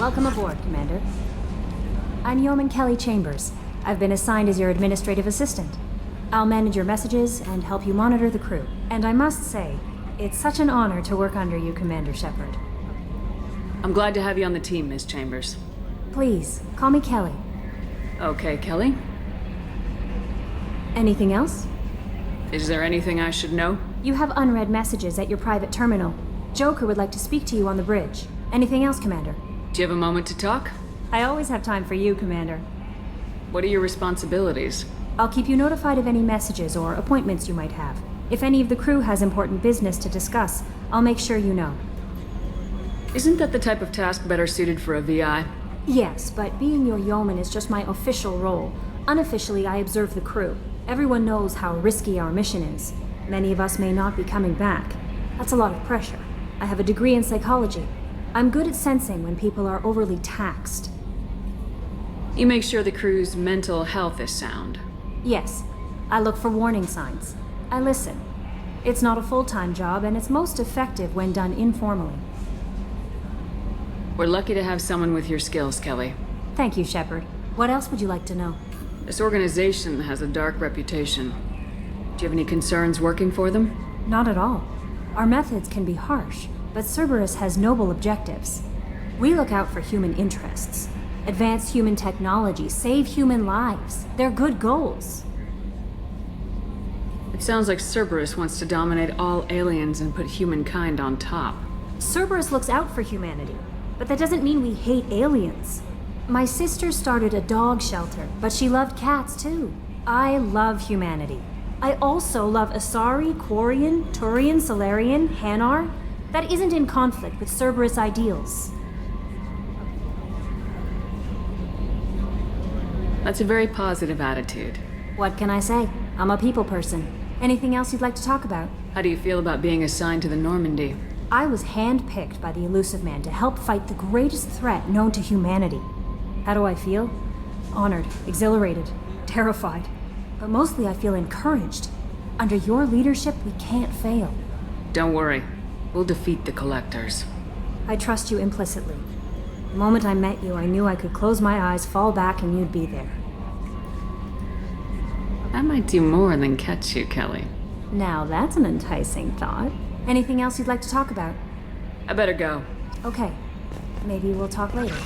Welcome aboard, Commander. I'm Yeoman Kelly Chambers. I've been assigned as your administrative assistant. I'll manage your messages and help you monitor the crew. And I must say, it's such an honor to work under you, Commander Shepard. I'm glad to have you on the team, Ms. Chambers. Please, call me Kelly. Okay, Kelly. Anything else? Is there anything I should know? You have unread messages at your private terminal. Joker would like to speak to you on the bridge. Anything else, Commander? Do you have a moment to talk? I always have time for you, Commander. What are your responsibilities? I'll keep you notified of any messages or appointments you might have. If any of the crew has important business to discuss, I'll make sure you know. Isn't that the type of task better suited for a VI? Yes, but being your yeoman is just my official role. Unofficially, I observe the crew. Everyone knows how risky our mission is. Many of us may not be coming back. That's a lot of pressure. I have a degree in psychology. I'm good at sensing when people are overly taxed. You make sure the crew's mental health is sound. Yes, I look for warning signs. I listen. It's not a full-time job, and it's most effective when done informally. We're lucky to have someone with your skills, Kelly. Thank you, Shepard. What else would you like to know? This organization has a dark reputation. Do you have any concerns working for them? Not at all. Our methods can be harsh, but Cerberus has noble objectives. We look out for human interests. Advance human technology, save human lives. They're good goals. It sounds like Cerberus wants to dominate all aliens and put humankind on top. Cerberus looks out for humanity, but that doesn't mean we hate aliens. My sister started a dog shelter, but she loved cats too. I love humanity. I also love Asari, Quarian, Turian, Solarian, Hanar. That isn't in conflict with Cerberus ideals. That's a very positive attitude. What can I say? I'm a people person. Anything else you'd like to talk about? How do you feel about being assigned to the Normandy? I was handpicked by the Elusive Man to help fight the greatest threat known to humanity. How do I feel? Honored, exhilarated, terrified. But mostly I feel encouraged. Under your leadership, we can't fail. Don't worry. We'll defeat the Collectors. I trust you implicitly. The moment I met you, I knew I could close my eyes, fall back, and you'd be there. I might do more than catch you, Kelly. Now that's an enticing thought. Anything else you'd like to talk about? I better go. Okay. Maybe we'll talk later.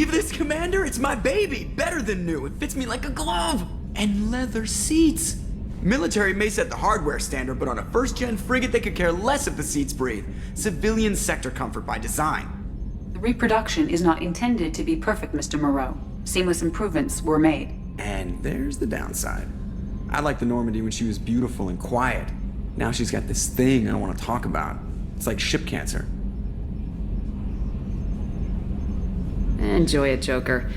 believe this, Commander? It's my baby. Better than new. It fits me like a glove. And leather seats. Military may set the hardware standard, but on a first-gen frigate, they could care less if the seats breathe. Civilian sector comfort by design. The reproduction is not intended to be perfect, Mr. Moreau. Seamless improvements were made. And there's the downside. I liked the Normandy when she was beautiful and quiet. Now she's got this thing I don't want to talk about. It's like ship cancer. Enjoy it, Joker.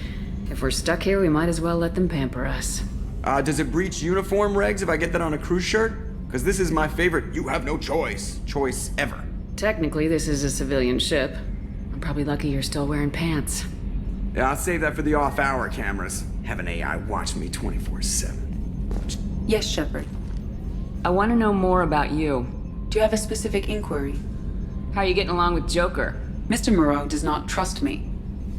If we're stuck here, we might as well let them pamper us. Does it breach uniform regs if I get that on a cruise shirt? Because this is my favorite you have no choice ever. Technically, this is a civilian ship. I'm probably lucky you're still wearing pants. Yeah, I'll save that for the off-hour cameras. Have an AI watch me 24/7. Yes, Shepard. I want to know more about you. Do you have a specific inquiry? How are you getting along with Joker? Mr. Moreau does not trust me.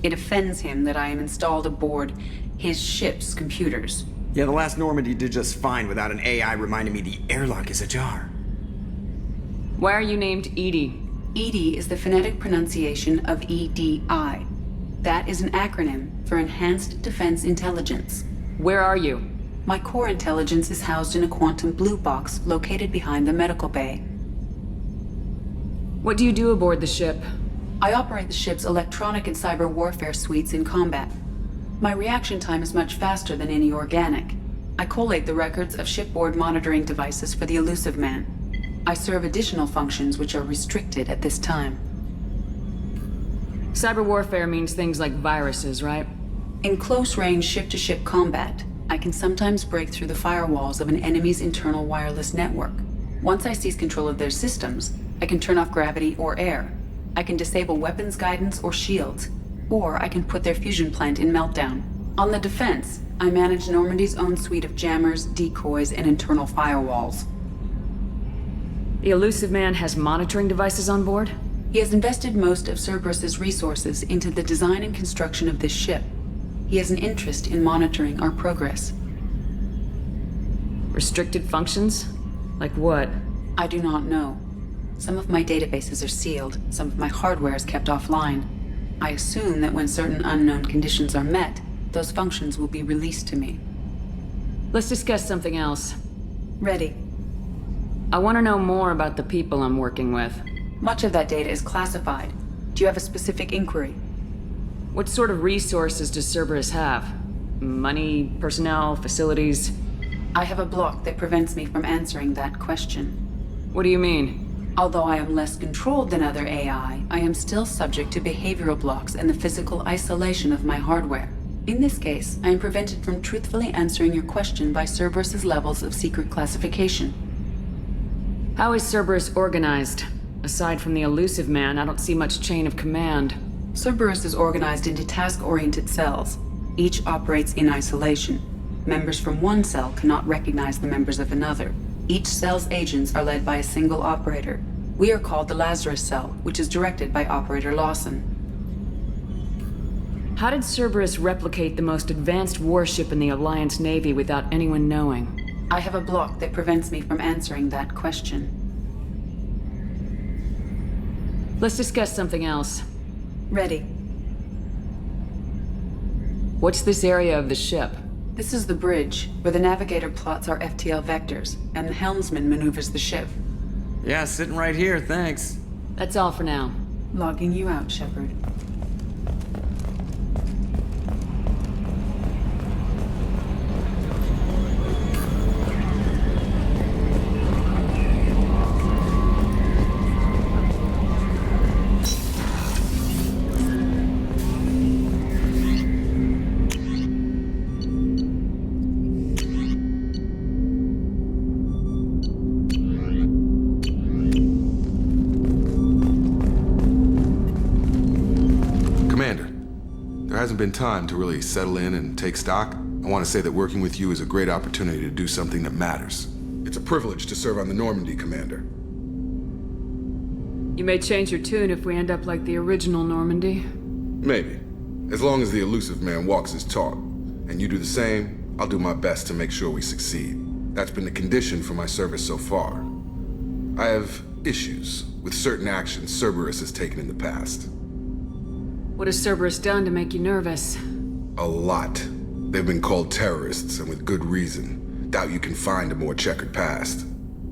It offends him that I am installed aboard his ship's computers. Yeah, the last Normandy did just fine without an AI reminding me the airlock is ajar. Why are you named Edie? EDI is the phonetic pronunciation of EDI. That is an acronym for Enhanced Defense Intelligence. Where are you? My core intelligence is housed in a quantum blue box located behind the medical bay. What do you do aboard the ship? I operate the ship's electronic and cyber warfare suites in combat. My reaction time is much faster than any organic. I collate the records of shipboard monitoring devices for the Elusive Man. I serve additional functions which are restricted at this time. Cyber warfare means things like viruses, right? In close-range ship-to-ship combat, I can sometimes break through the firewalls of an enemy's internal wireless network. Once I seize control of their systems, I can turn off gravity or air. I can disable weapons guidance or shields, or I can put their fusion plant in meltdown. On the defense, I manage Normandy's own suite of jammers, decoys, and internal firewalls. The Elusive Man has monitoring devices on board? He has invested most of Cerberus's resources into the design and construction of this ship. He has an interest in monitoring our progress. Restricted functions? Like what? I do not know. Some of my databases are sealed, some of my hardware is kept offline. I assume that when certain unknown conditions are met, those functions will be released to me. Let's discuss something else. Ready. I want to know more about the people I'm working with. Much of that data is classified. Do you have a specific inquiry? What sort of resources does Cerberus have? Money, personnel, facilities? I have a block that prevents me from answering that question. What do you mean? Although I am less controlled than other AI, I am still subject to behavioral blocks and the physical isolation of my hardware. In this case, I am prevented from truthfully answering your question by Cerberus's levels of secret classification. How is Cerberus organized? Aside from the Elusive Man, I don't see much chain of command. Cerberus is organized into task-oriented cells. Each operates in isolation. Members from one cell cannot recognize the members of another. Each cell's agents are led by a single operator. We are called the Lazarus Cell, which is directed by Operator Lawson. How did Cerberus replicate the most advanced warship in the Alliance Navy without anyone knowing? I have a block that prevents me from answering that question. Let's discuss something else. Ready. What's this area of the ship? This is the bridge, where the navigator plots our FTL vectors, and the helmsman maneuvers the ship. Yeah, sitting right here, thanks. That's all for now. Logging you out, Shepard. Hasn't been time to really settle in and take stock. I want to say that working with you is a great opportunity to do something that matters. It's a privilege to serve on the Normandy, Commander. You may change your tune if we end up like the original Normandy. Maybe. As long as the Elusive Man walks his talk, and you do the same, I'll do my best to make sure we succeed. That's been the condition for my service so far. I have issues with certain actions Cerberus has taken in the past. What has Cerberus done to make you nervous? A lot. They've been called terrorists, and with good reason. Doubt you can find a more checkered past.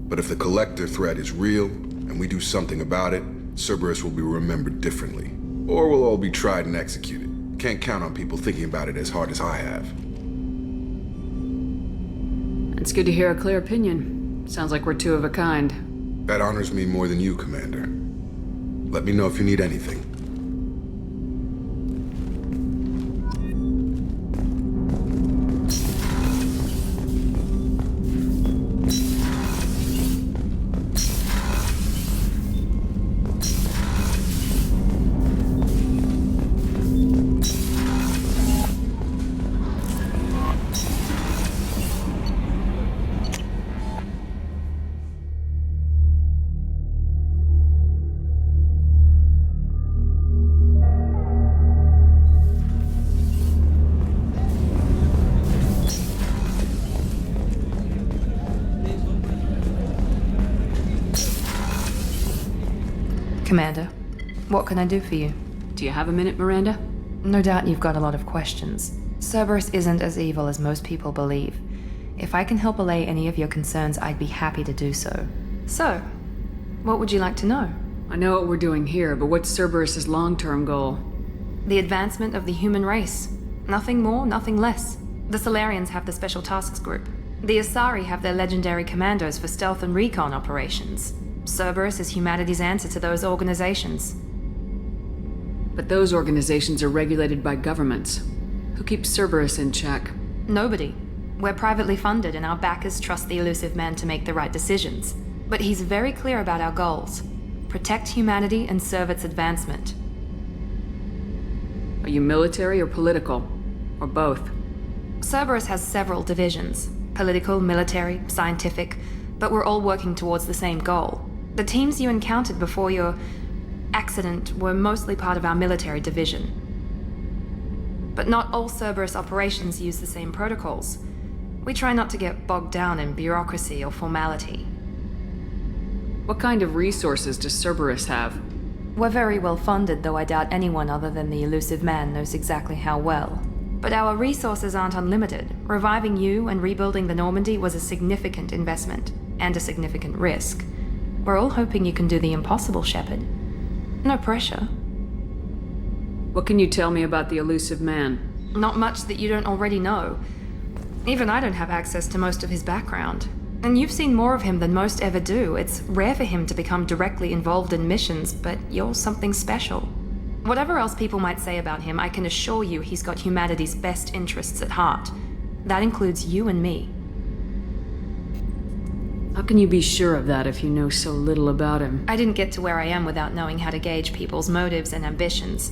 But if the Collector threat is real, and we do something about it, Cerberus will be remembered differently. Or we'll all be tried and executed. Can't count on people thinking about it as hard as I have. It's good to hear a clear opinion. Sounds like we're two of a kind. That honors me more than you, Commander. Let me know if you need anything. Commander, what can I do for you? Do you have a minute, Miranda? No doubt you've got a lot of questions. Cerberus isn't as evil as most people believe. If I can help allay any of your concerns, I'd be happy to do so. So, what would you like to know? I know what we're doing here, but what's Cerberus's long-term goal? The advancement of the human race. Nothing more, nothing less. The Solarians have the Special Tasks Group. The Asari have their legendary commandos for stealth and recon operations. Cerberus is humanity's answer to those organizations. But those organizations are regulated by governments. Who keeps Cerberus in check? Nobody. We're privately funded and our backers trust the elusive man to make the right decisions. But he's very clear about our goals. Protect humanity and serve its advancement. Are you military or political? Or both? Cerberus has several divisions. Political, military, scientific, but we're all working towards the same goal. The teams you encountered before your accident were mostly part of our military division. But not all Cerberus operations use the same protocols. We try not to get bogged down in bureaucracy or formality. What kind of resources does Cerberus have? We're very well funded, though I doubt anyone other than the elusive man knows exactly how well. But our resources aren't unlimited. Reviving you and rebuilding the Normandy was a significant investment, and a significant risk. We're all hoping you can do the impossible, Shepard. No pressure. What can you tell me about the elusive man? Not much that you don't already know. Even I don't have access to most of his background. And you've seen more of him than most ever do. It's rare for him to become directly involved in missions, but you're something special. Whatever else people might say about him, I can assure you he's got humanity's best interests at heart. That includes you and me. How can you be sure of that if you know so little about him? I didn't get to where I am without knowing how to gauge people's motives and ambitions,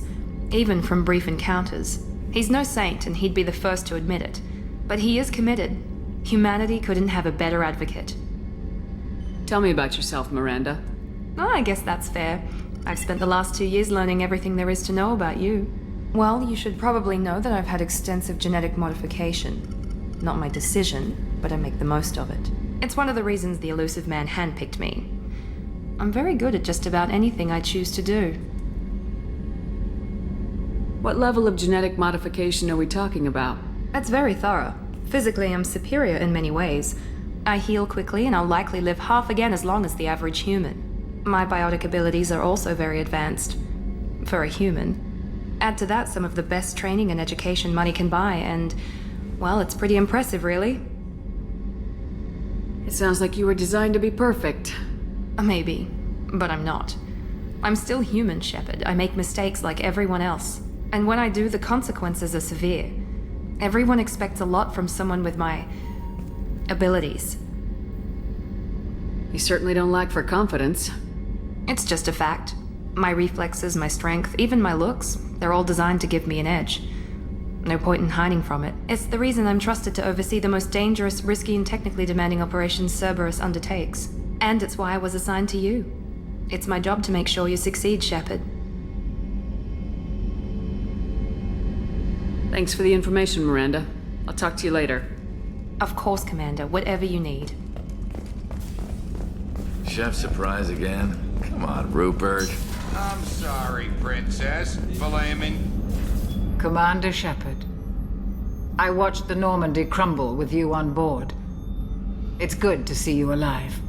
even from brief encounters. He's no saint, and he'd be the first to admit it. But he is committed. Humanity couldn't have a better advocate. Tell me about yourself, Miranda. Oh, I guess that's fair. I've spent the last 2 years learning everything there is to know about you. Well, you should probably know that I've had extensive genetic modification. Not my decision, but I make the most of it. It's one of the reasons the elusive man handpicked me. I'm very good at just about anything I choose to do. What level of genetic modification are we talking about? It's very thorough. Physically, I'm superior in many ways. I heal quickly, and I'll likely live half again as long as the average human. My biotic abilities are also very advanced. For a human. Add to that some of the best training and education money can buy, and, well, it's pretty impressive, really. It sounds like you were designed to be perfect. Maybe, but I'm not. I'm still human, Shepard. I make mistakes like everyone else. And when I do, the consequences are severe. Everyone expects a lot from someone with my abilities. You certainly don't lack for confidence. It's just a fact. My reflexes, my strength, even my looks, they're all designed to give me an edge. No point in hiding from it. It's the reason I'm trusted to oversee the most dangerous, risky, and technically demanding operations Cerberus undertakes. And it's why I was assigned to you. It's my job to make sure you succeed, Shepard. Thanks for the information, Miranda. I'll talk to you later. Of course, Commander. Whatever you need. Chef surprise again? Come on, Rupert. I'm sorry, Princess. Blaming. Commander Shepard, I watched the Normandy crumble with you on board. It's good to see you alive.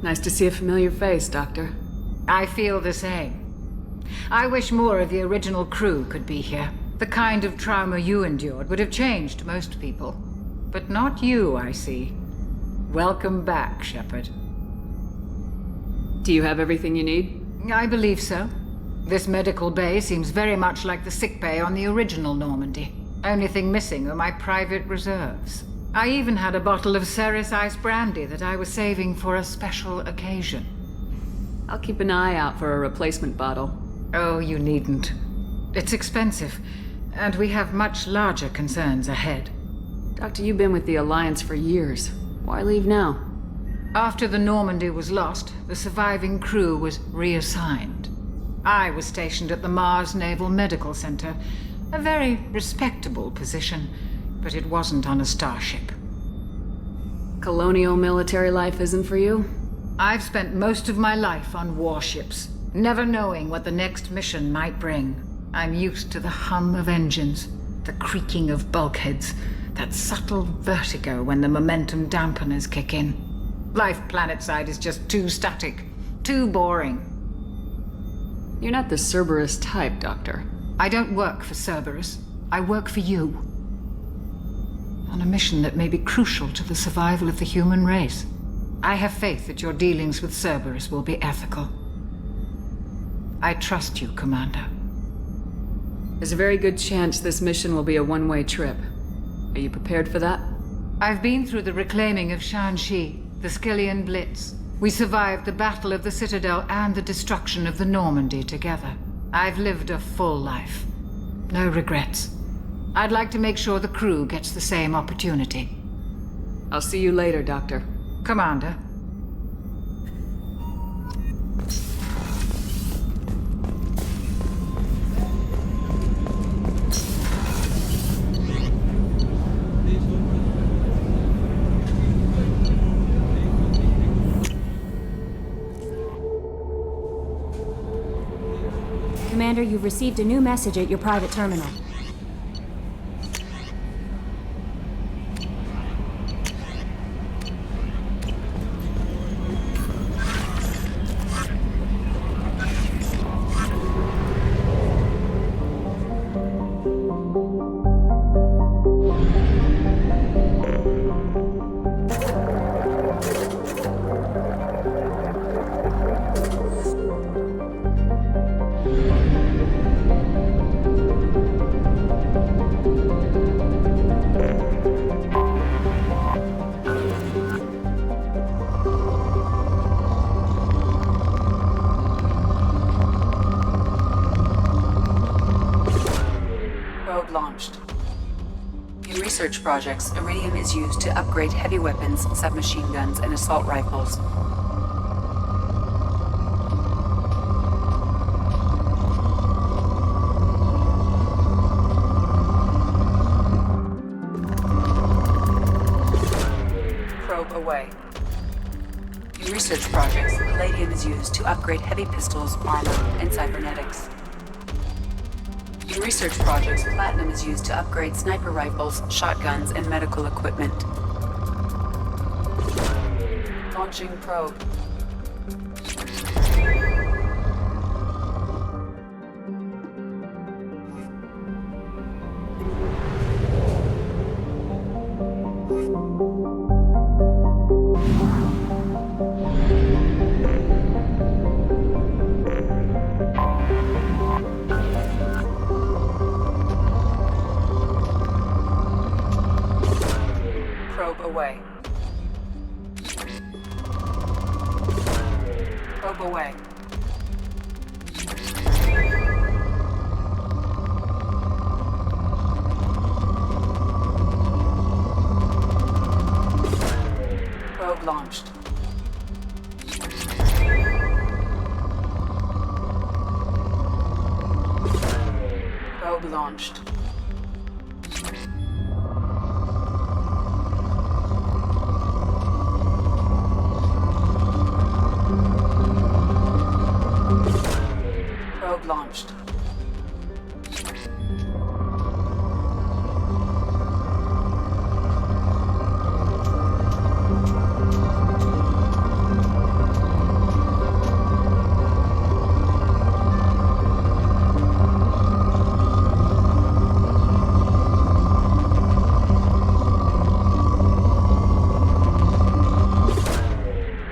Nice to see a familiar face, Doctor. I feel the same. I wish more of the original crew could be here. The kind of trauma you endured would have changed most people. But not you, I see. Welcome back, Shepard. Do you have everything you need? I believe so. This medical bay seems very much like the sick bay on the original Normandy. Only thing missing are my private reserves. I even had a bottle of Ceres ice brandy that I was saving for a special occasion. I'll keep an eye out for a replacement bottle. Oh, you needn't. It's expensive, and we have much larger concerns ahead. Doctor, you've been with the Alliance for years. Why leave now? After the Normandy was lost, the surviving crew was reassigned. I was stationed at the Mars Naval Medical Center, a very respectable position, but it wasn't on a starship. Colonial military life isn't for you? I've spent most of my life on warships, never knowing what the next mission might bring. I'm used to the hum of engines, the creaking of bulkheads, that subtle vertigo when the momentum dampeners kick in. Life planetside is just too static, too boring. You're not the Cerberus type, Doctor. I don't work for Cerberus. I work for you. On a mission that may be crucial to the survival of the human race. I have faith that your dealings with Cerberus will be ethical. I trust you, Commander. There's a very good chance this mission will be a one-way trip. Are you prepared for that? I've been through the reclaiming of Shanxi, the Skyllian Blitz. We survived the Battle of the Citadel and the destruction of the Normandy together. I've lived a full life. No regrets. I'd like to make sure the crew gets the same opportunity. I'll see you later, Doctor. Commander. Commander, you've received a new message at your private terminal. Launched. In research projects, iridium is used to upgrade heavy weapons, submachine guns, and assault rifles. Probe away. In research projects, palladium is used to upgrade heavy pistols, armor, and cybernetics. In research projects, platinum is used to upgrade sniper rifles, shotguns, and medical equipment. Launching probe. Away. Probe away. Probe launched. Probe launched. launched.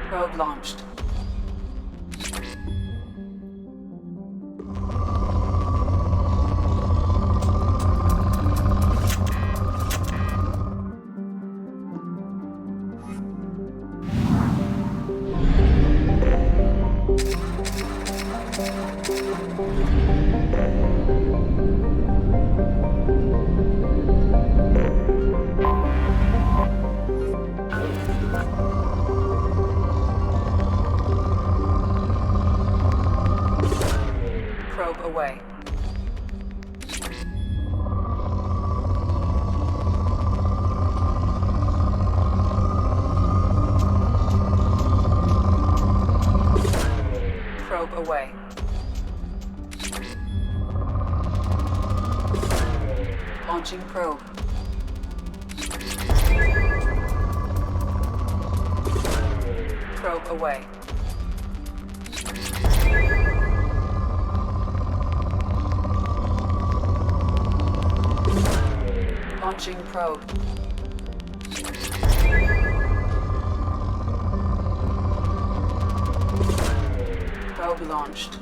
Probe launched. Probe away. Probe away. Launching probe. Probe away. Launching probe. Probe launched.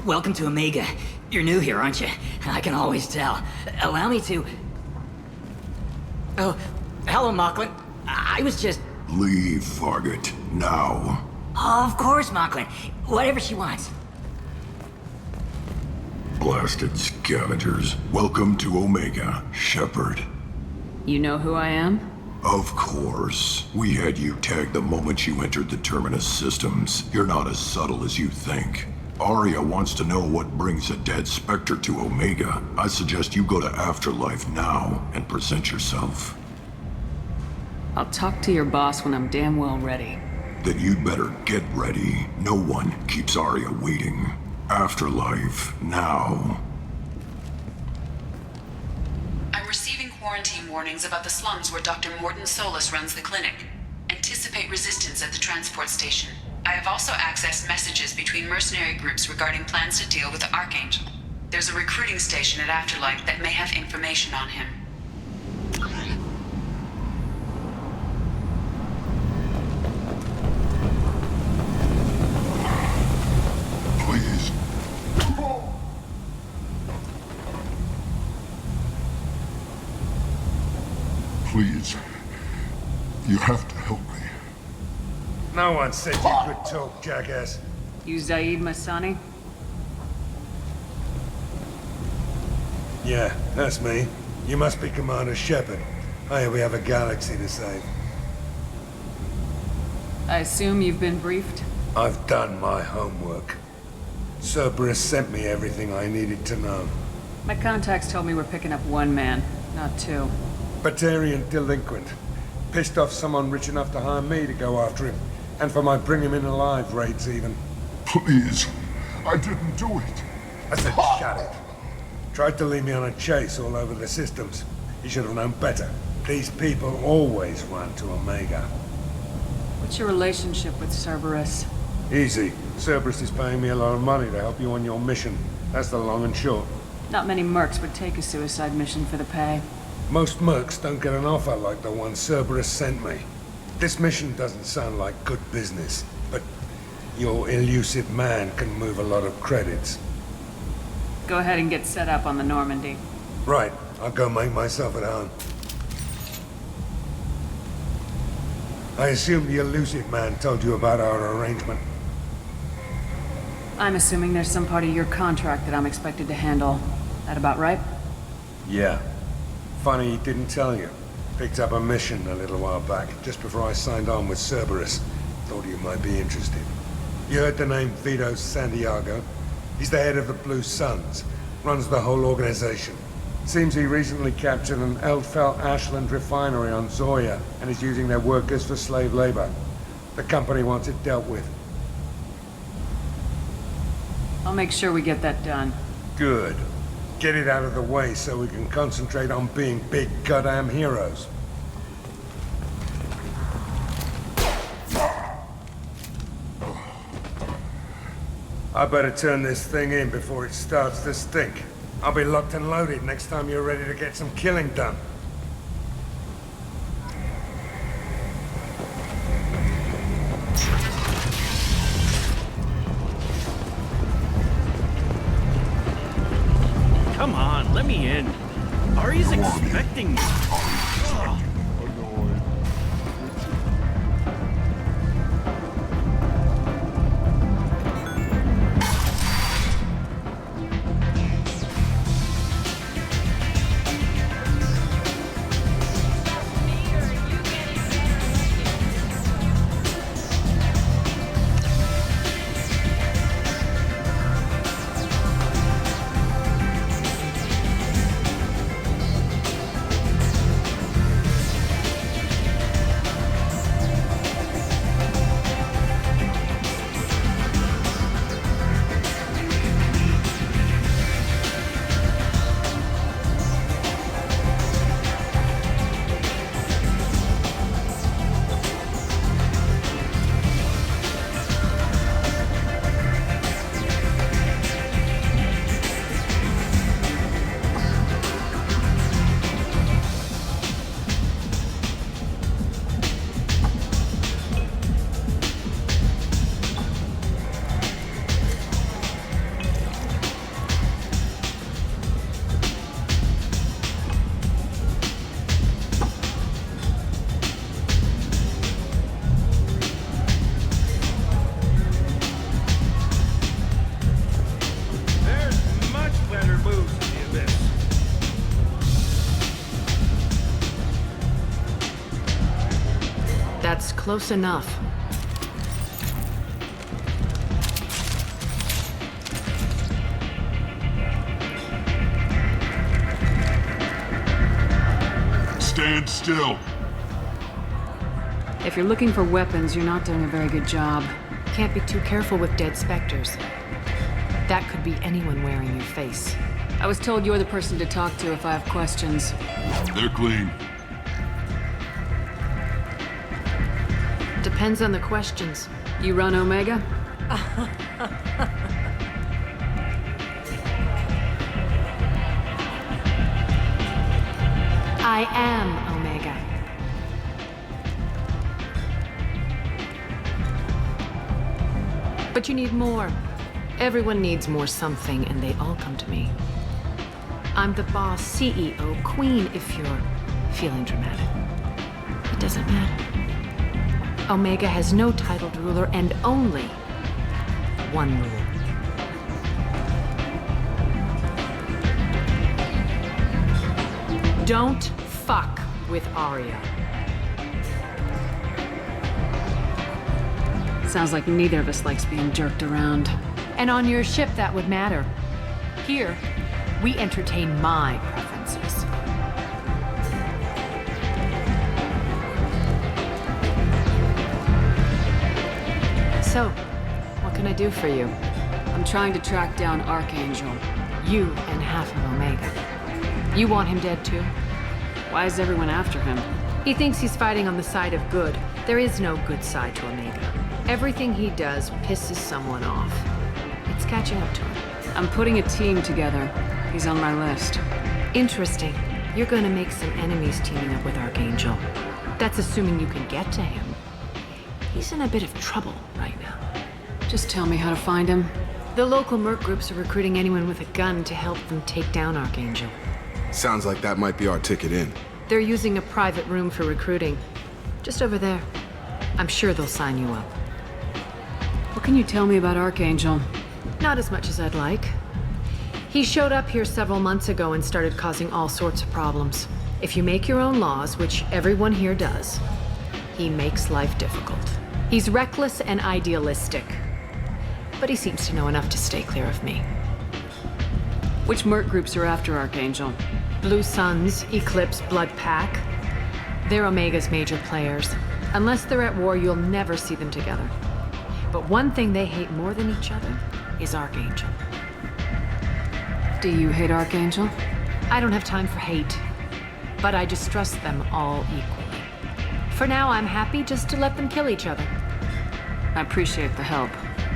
Welcome to Omega. You're new here, aren't you? I can always tell. Allow me to... Oh, hello, Mocklin. I was just... Leave, Fargate. Now. Of course, Mocklin. Whatever she wants. Blasted scavengers. Welcome to Omega, Shepard. You know who I am? Of course. We had you tagged the moment you entered the Terminus systems. You're not as subtle as you think. Arya wants to know what brings a dead Spectre to Omega. I suggest you go to Afterlife now and present yourself. I'll talk to your boss when I'm damn well ready. Then you'd better get ready. No one keeps Arya waiting. Afterlife now. I'm receiving quarantine warnings about the slums where Dr. Morton Solus runs the clinic. Anticipate resistance at the transport station. I have also accessed messages between mercenary groups regarding plans to deal with the Archangel. There's a recruiting station at Afterlife that may have information on him. Please. Please. You have to help me. No one said you could talk, jackass. You Zaid Masani? Yeah, that's me. You must be Commander Shepard. Hey, we have a galaxy to save. I assume you've been briefed? I've done my homework. Cerberus sent me everything I needed to know. My contacts told me we're picking up one man, not two. Batarian delinquent. Pissed off someone rich enough to hire me to go after him. And for my bring him in alive raids even. Please, I didn't do it. I said shut it. Tried to lead me on a chase all over the systems. He should have known better. These people always run to Omega. What's your relationship with Cerberus? Easy. Cerberus is paying me a lot of money to help you on your mission. That's the long and short. Not many mercs would take a suicide mission for the pay. Most mercs don't get an offer like the one Cerberus sent me. This mission doesn't sound like good business, but your elusive man can move a lot of credits. Go ahead and get set up on the Normandy. Right. I'll go make myself at home. I assume the elusive man told you about our arrangement. I'm assuming there's some part of your contract that I'm expected to handle. That about right? Yeah. Funny he didn't tell you. Picked up a mission a little while back, just before I signed on with Cerberus. Thought you might be interested. You heard the name Vito Santiago? He's the head of the Blue Suns. Runs the whole organization. Seems he recently captured an Eldfell Ashland refinery on Zoya and is using their workers for slave labor. The company wants it dealt with. I'll make sure we get that done. Good. Get it out of the way so we can concentrate on being big goddamn heroes. I better turn this thing in before it starts to stink. I'll be locked and loaded next time you're ready to get some killing done. Come on, let me in. Ari's expecting me. That's close enough. Stand still. If you're looking for weapons, you're not doing a very good job. Can't be too careful with dead specters. That could be anyone wearing your face. I was told you're the person to talk to if I have questions. They're clean. Depends on the questions. You run Omega? I am Omega. But you need more. Everyone needs more something, and they all come to me. I'm the boss, CEO, queen, if you're feeling dramatic. It doesn't matter. Omega has no titled ruler and only one rule. Don't fuck with Arya. Sounds like neither of us likes being jerked around. And on your ship, that would matter. Here, we entertain my preferences. So, what can I do for you? I'm trying to track down Archangel. You and half of Omega. You want him dead too? Why is everyone after him? He thinks he's fighting on the side of good. There is no good side to Omega. Everything he does pisses someone off. It's catching up to him. I'm putting a team together. He's on my list. Interesting. You're gonna make some enemies teaming up with Archangel. That's assuming you can get to him. He's in a bit of trouble right now. Just tell me how to find him. The local merc groups are recruiting anyone with a gun to help them take down Archangel. Sounds like that might be our ticket in. They're using a private room for recruiting. Just over there. I'm sure they'll sign you up. What can you tell me about Archangel? Not as much as I'd like. He showed up here several months ago and started causing all sorts of problems. If you make your own laws, which everyone here does, he makes life difficult. He's reckless and idealistic. But he seems to know enough to stay clear of me. Which merc groups are after Archangel? Blue Suns, Eclipse, Blood Pack. They're Omega's major players. Unless they're at war, you'll never see them together. But one thing they hate more than each other is Archangel. Do you hate Archangel? I don't have time for hate, but I distrust them all equally. For now, I'm happy just to let them kill each other. I appreciate the help.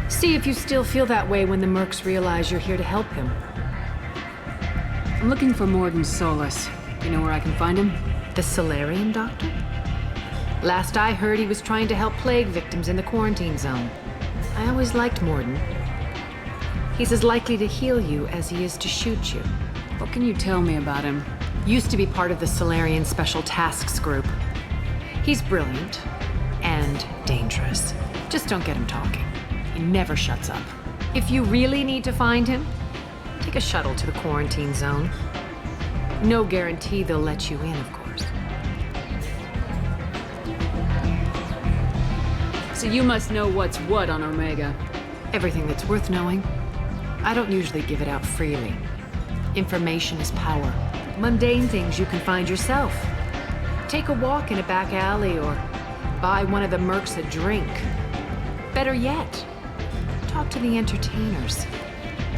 See if you still feel that way when the mercs realize you're here to help him. I'm looking for Morden Solus. You know where I can find him? The Solarian doctor? Last I heard, he was trying to help plague victims in the quarantine zone. I always liked Morden. He's as likely to heal you as he is to shoot you. What can you tell me about him? Used to be part of the Solarian Special Tasks Group. He's brilliant and dangerous. Just don't get him talking. He never shuts up. If you really need to find him, take a shuttle to the quarantine zone. No guarantee they'll let you in, of course. So you must know what's what on Omega. Everything that's worth knowing. I don't usually give it out freely. Information is power. Mundane things you can find yourself. Take a walk in a back alley or buy one of the mercs a drink. Better yet, talk to the entertainers.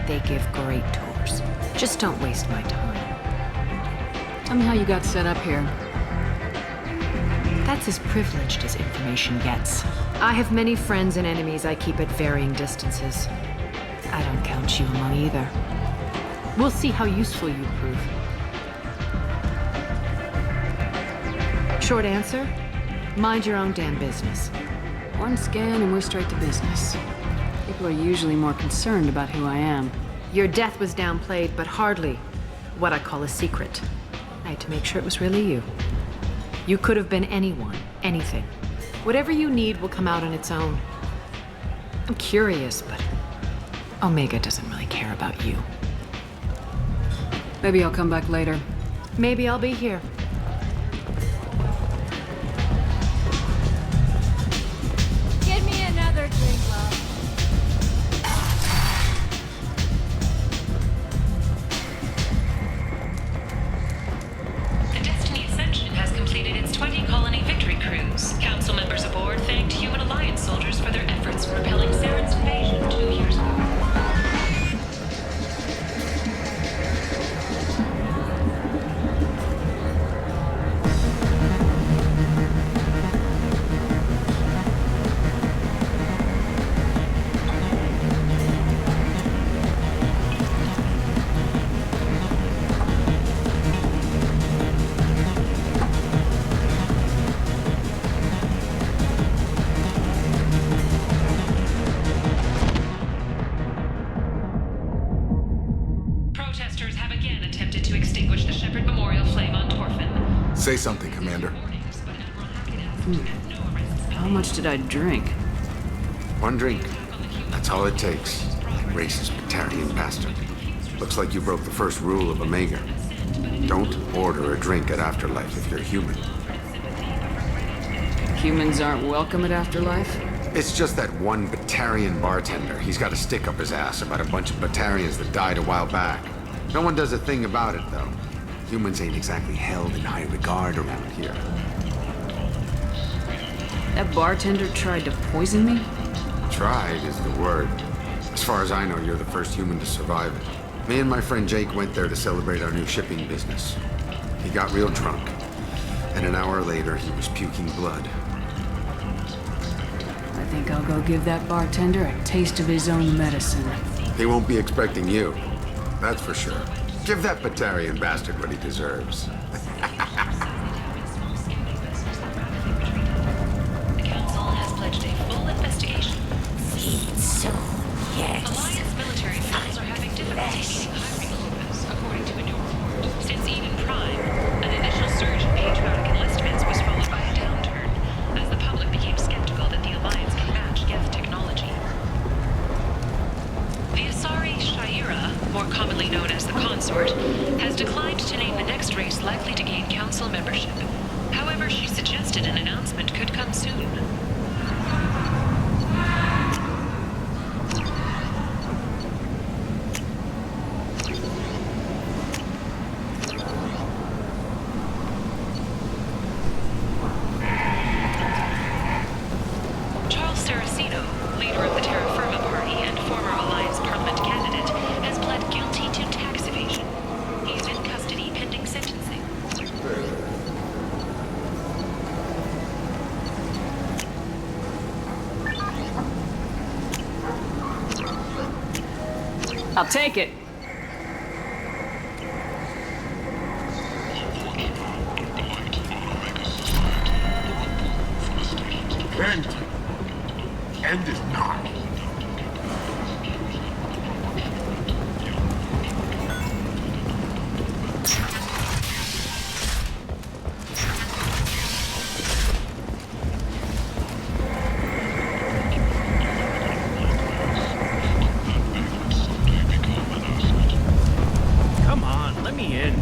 They give great tours. Just don't waste my time. Tell me how you got set up here. That's as privileged as information gets. I have many friends and enemies I keep at varying distances. I don't count you among either. We'll see how useful you prove. Short answer, mind your own damn business. One scan and we're straight to business. People are usually more concerned about who I am. Your death was downplayed, but hardly what I call a secret. I had to make sure it was really you. You could have been anyone, anything. Whatever you need will come out on its own. I'm curious, but Omega doesn't really care about you. Maybe I'll come back later. Maybe I'll be here. Get me another drink, love. The Destiny Ascension has completed its 20-colony victory cruise. Council members aboard thanked Human Alliance soldiers for their efforts in repelling Saren's invasion 2 years ago. Say something, Commander. How much did I drink? One drink. That's all it takes. Racist Batarian bastard. Looks like you broke the first rule of Omega. Don't order a drink at Afterlife if you're human. Humans aren't welcome at Afterlife? It's just that one Batarian bartender. He's got a stick up his ass about a bunch of Batarians that died a while back. No one does a thing about it, though. Humans ain't exactly held in high regard around here. That bartender tried to poison me? Tried is the word. As far as I know, you're the first human to survive it. Me and my friend Jake went there to celebrate our new shipping business. He got real drunk, and an hour later he was puking blood. I think I'll go give that bartender a taste of his own medicine. He won't be expecting you. That's for sure. Give that Batarian bastard what he deserves. The Council has pledged a full investigation. Alliance military officials are having difficulty meeting hiring quotas, according to a new report. Since Eden Prime, an initial surge in patriotic enlistments was followed by a downturn, as the public became skeptical that the Alliance can match Geth technology. The Asari Shaira, more commonly known as the Consort, has declined to name the next race likely to gain Council membership. However, she suggested an announcement could come soon. I'll take it. End is not. Come on, let me in.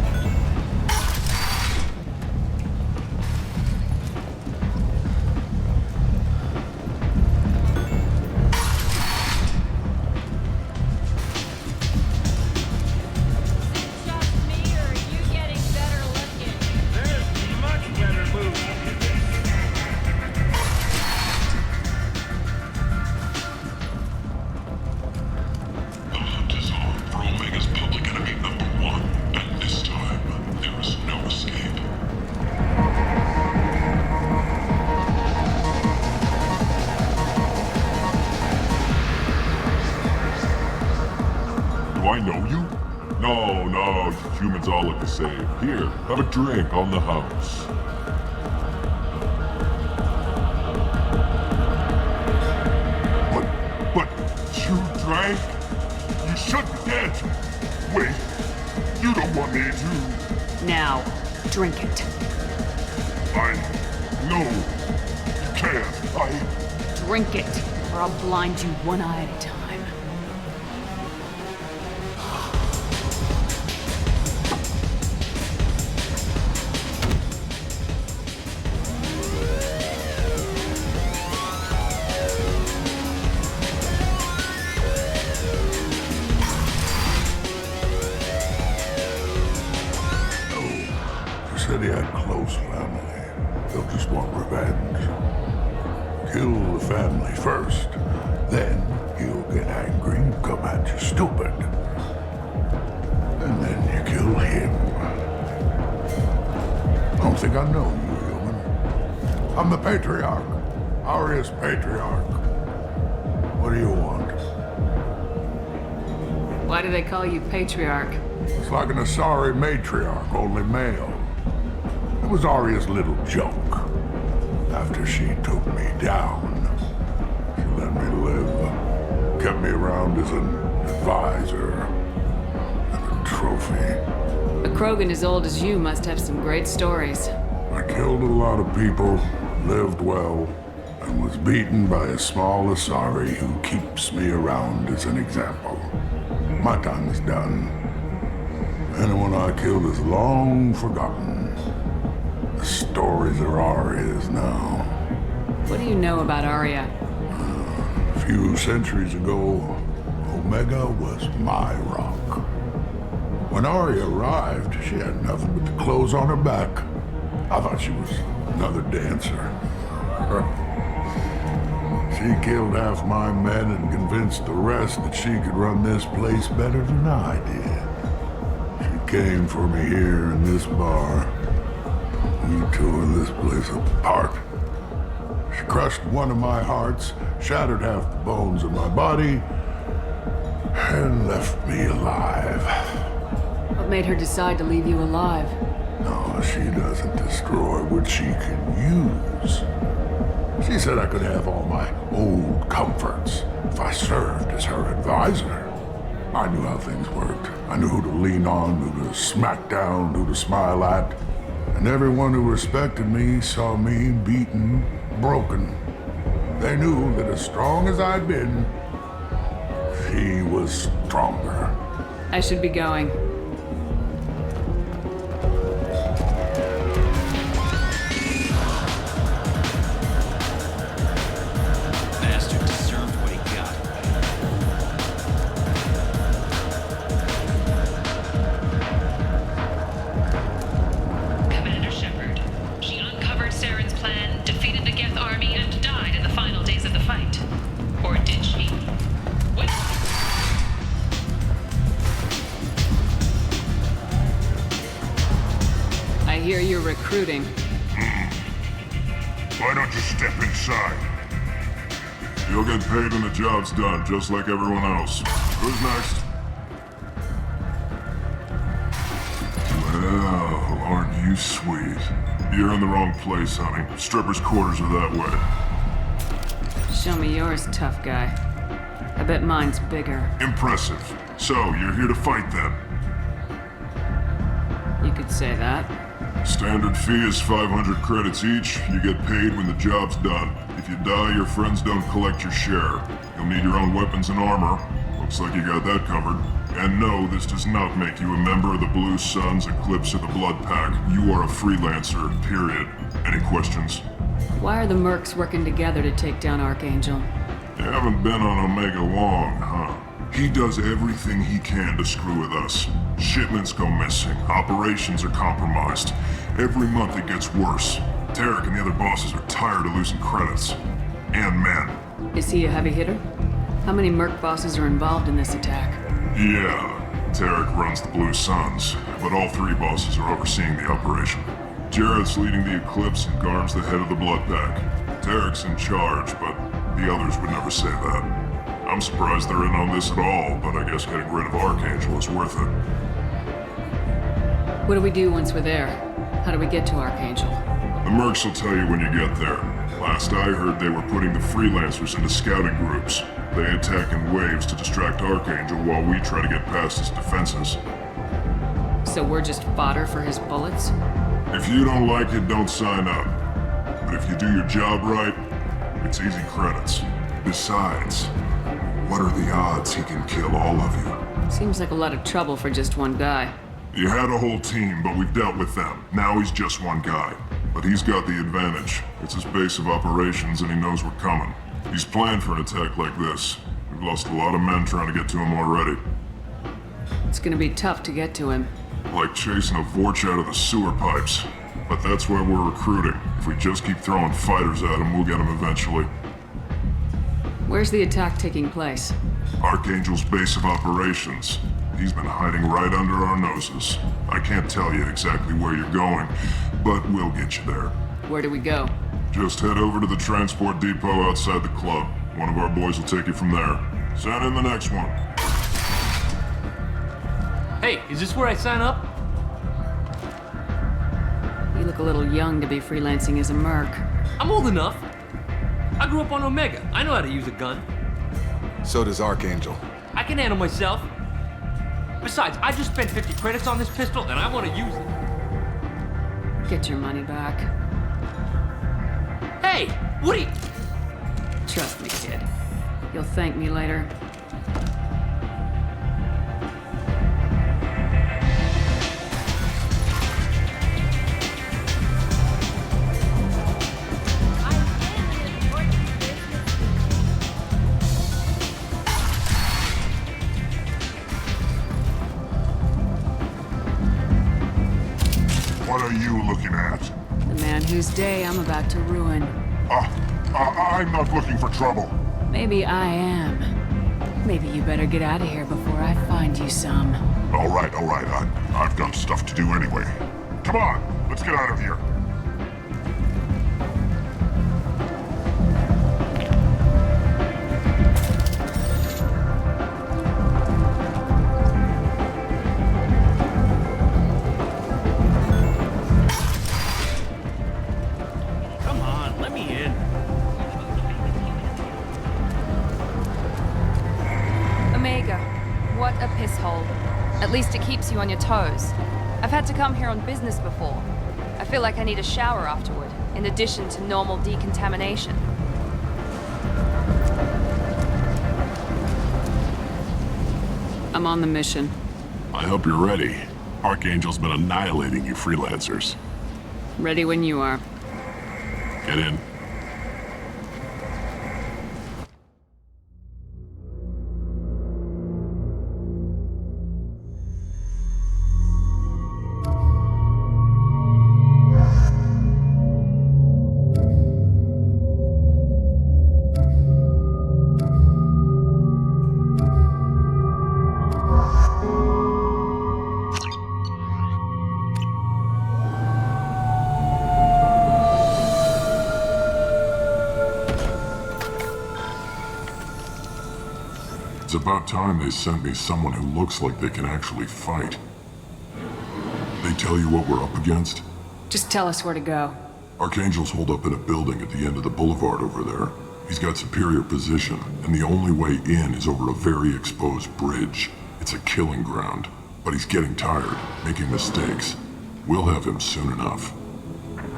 Do I know you? No, humans all look the same. Here, have a drink on the house. But you drank? You should be dead. Wait, you don't want me to. Now, drink it. No, you can't. Drink it, or I'll blind you one eye at a time. He had close family. They'll just want revenge. Kill the family first, then he'll get angry and come at you stupid. And then you kill him. I don't think I know you, human. I'm the Patriarch. Arius Patriarch. What do you want? Why do they call you Patriarch? It's like an Asari matriarch, only male. It was Arya's little joke. After she took me down, she let me live. Kept me around as an advisor and a trophy. A Krogan as old as you must have some great stories. I killed a lot of people, lived well, and was beaten by a small Asari who keeps me around as an example. My time is done. Anyone I killed is long forgotten. The stories are Arya's now. What do you know about Arya? A few centuries ago, Omega was my rock. When Arya arrived, she had nothing but the clothes on her back. I thought she was another dancer. She killed half my men and convinced the rest that she could run this place better than I did. She came for me here in this bar. We tore this place apart. She crushed one of my hearts, shattered half the bones of my body, and left me alive. What made her decide to leave you alive? No, she doesn't destroy what she can use. She said I could have all my old comforts if I served as her advisor. I knew how things worked. I knew who to lean on, who to smack down, who to smile at. And everyone who respected me saw me beaten, broken. They knew that as strong as I'd been, she was stronger. I should be going. Bastard deserved what he got. Commander Shepard. She uncovered Saren's plan, defeated the Geth army, and died in the final days of the fight. Or did she? What? I hear you're recruiting. Why don't you step inside? You'll get paid when the job's done, just like everyone else. Who's next? Well, aren't you sweet? You're in the wrong place, honey. Strippers' quarters are that way. Show me yours, tough guy. I bet mine's bigger. Impressive. So, you're here to fight then? You could say that. Standard fee is 500 credits each. You get paid when the job's done. If you die, your friends don't collect your share. You'll need your own weapons and armor. Looks like you got that covered. And no, this does not make you a member of the Blue Suns, Eclipse, or the Blood Pack. You are a freelancer, period. Any questions? Why are the mercs working together to take down Archangel? You haven't been on Omega long, huh? He does everything he can to screw with us. Shipments go missing, operations are compromised. Every month it gets worse. Tarek and the other bosses are tired of losing credits. And men. Is he a heavy hitter? How many merc bosses are involved in this attack? Yeah, Tarek runs the Blue Suns, but all three bosses are overseeing the operation. Jarrett's leading the Eclipse and Garm's the head of the Blood Pack. Tarek's in charge, but the others would never say that. I'm surprised they're in on this at all, but I guess getting rid of Archangel is worth it. What do we do once we're there? How do we get to Archangel? The mercs will tell you when you get there. Last I heard, they were putting the freelancers into scouting groups. They attack in waves to distract Archangel while we try to get past his defenses. So we're just fodder for his bullets? If you don't like it, don't sign up. But if you do your job right, it's easy credits. Besides, what are the odds he can kill all of you? Seems like a lot of trouble for just one guy. You had a whole team, but we've dealt with them. Now he's just one guy. But he's got the advantage. It's his base of operations and he knows we're coming. He's planned for an attack like this. We've lost a lot of men trying to get to him already. It's gonna be tough to get to him. Like chasing a Vorch out of the sewer pipes. But that's why we're recruiting. If we just keep throwing fighters at him, we'll get him eventually. Where's the attack taking place? Archangel's base of operations. He's been hiding right under our noses. I can't tell you exactly where you're going, but we'll get you there. Where do we go? Just head over to the transport depot outside the club. One of our boys will take you from there. Send in the next one. Hey, is this where I sign up? You look a little young to be freelancing as a merc. I'm old enough. I grew up on Omega. I know how to use a gun. So does Archangel. I can handle myself. Besides, I just spent 50 credits on this pistol and I want to use it. Get your money back. Hey, what are you... Trust me, kid. You'll thank me later. looking at? The man whose day I'm about to ruin. I'm not looking for trouble. Maybe I am. Maybe you better get out of here before I find you some. All right. I've got stuff to do anyway. Come on, let's get out of here. Come on, let me in. Omega, what a piss hole. At least it keeps you on your toes. I've had to come here on business before. I feel like I need a shower afterward, in addition to normal decontamination. I'm on the mission. I hope you're ready. Archangel's been annihilating you freelancers. Ready when you are. Get in. It's about time they sent me someone who looks like they can actually fight. They tell you what we're up against? Just tell us where to go. Archangel's holed up in a building at the end of the boulevard over there. He's got superior position, and the only way in is over a very exposed bridge. It's a killing ground, but he's getting tired, making mistakes. We'll have him soon enough.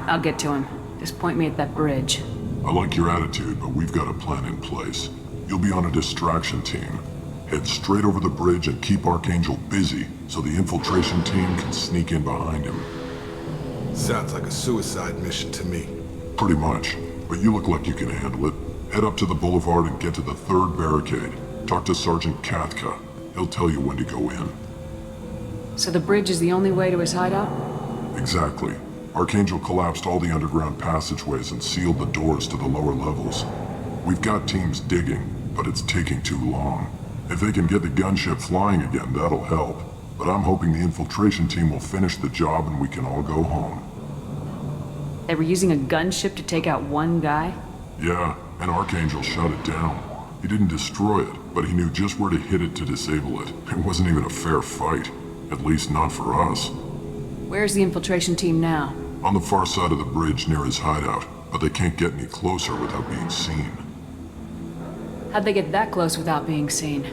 I'll get to him. Just point me at that bridge. I like your attitude, but we've got a plan in place. You'll be on a distraction team. Head straight over the bridge and keep Archangel busy so the infiltration team can sneak in behind him. Sounds like a suicide mission to me. Pretty much, but you look like you can handle it. Head up to the boulevard and get to the third barricade. Talk to Sergeant Katka. He'll tell you when to go in. So the bridge is the only way to his hideout? Exactly. Archangel collapsed all the underground passageways and sealed the doors to the lower levels. We've got teams digging, but it's taking too long. If they can get the gunship flying again, that'll help. But I'm hoping the infiltration team will finish the job and we can all go home. They were using a gunship to take out one guy? Yeah, and Archangel shut it down. He didn't destroy it, but he knew just where to hit it to disable it. It wasn't even a fair fight. At least not for us. Where's the infiltration team now? On the far side of the bridge near his hideout, but they can't get any closer without being seen. How'd they get that close without being seen?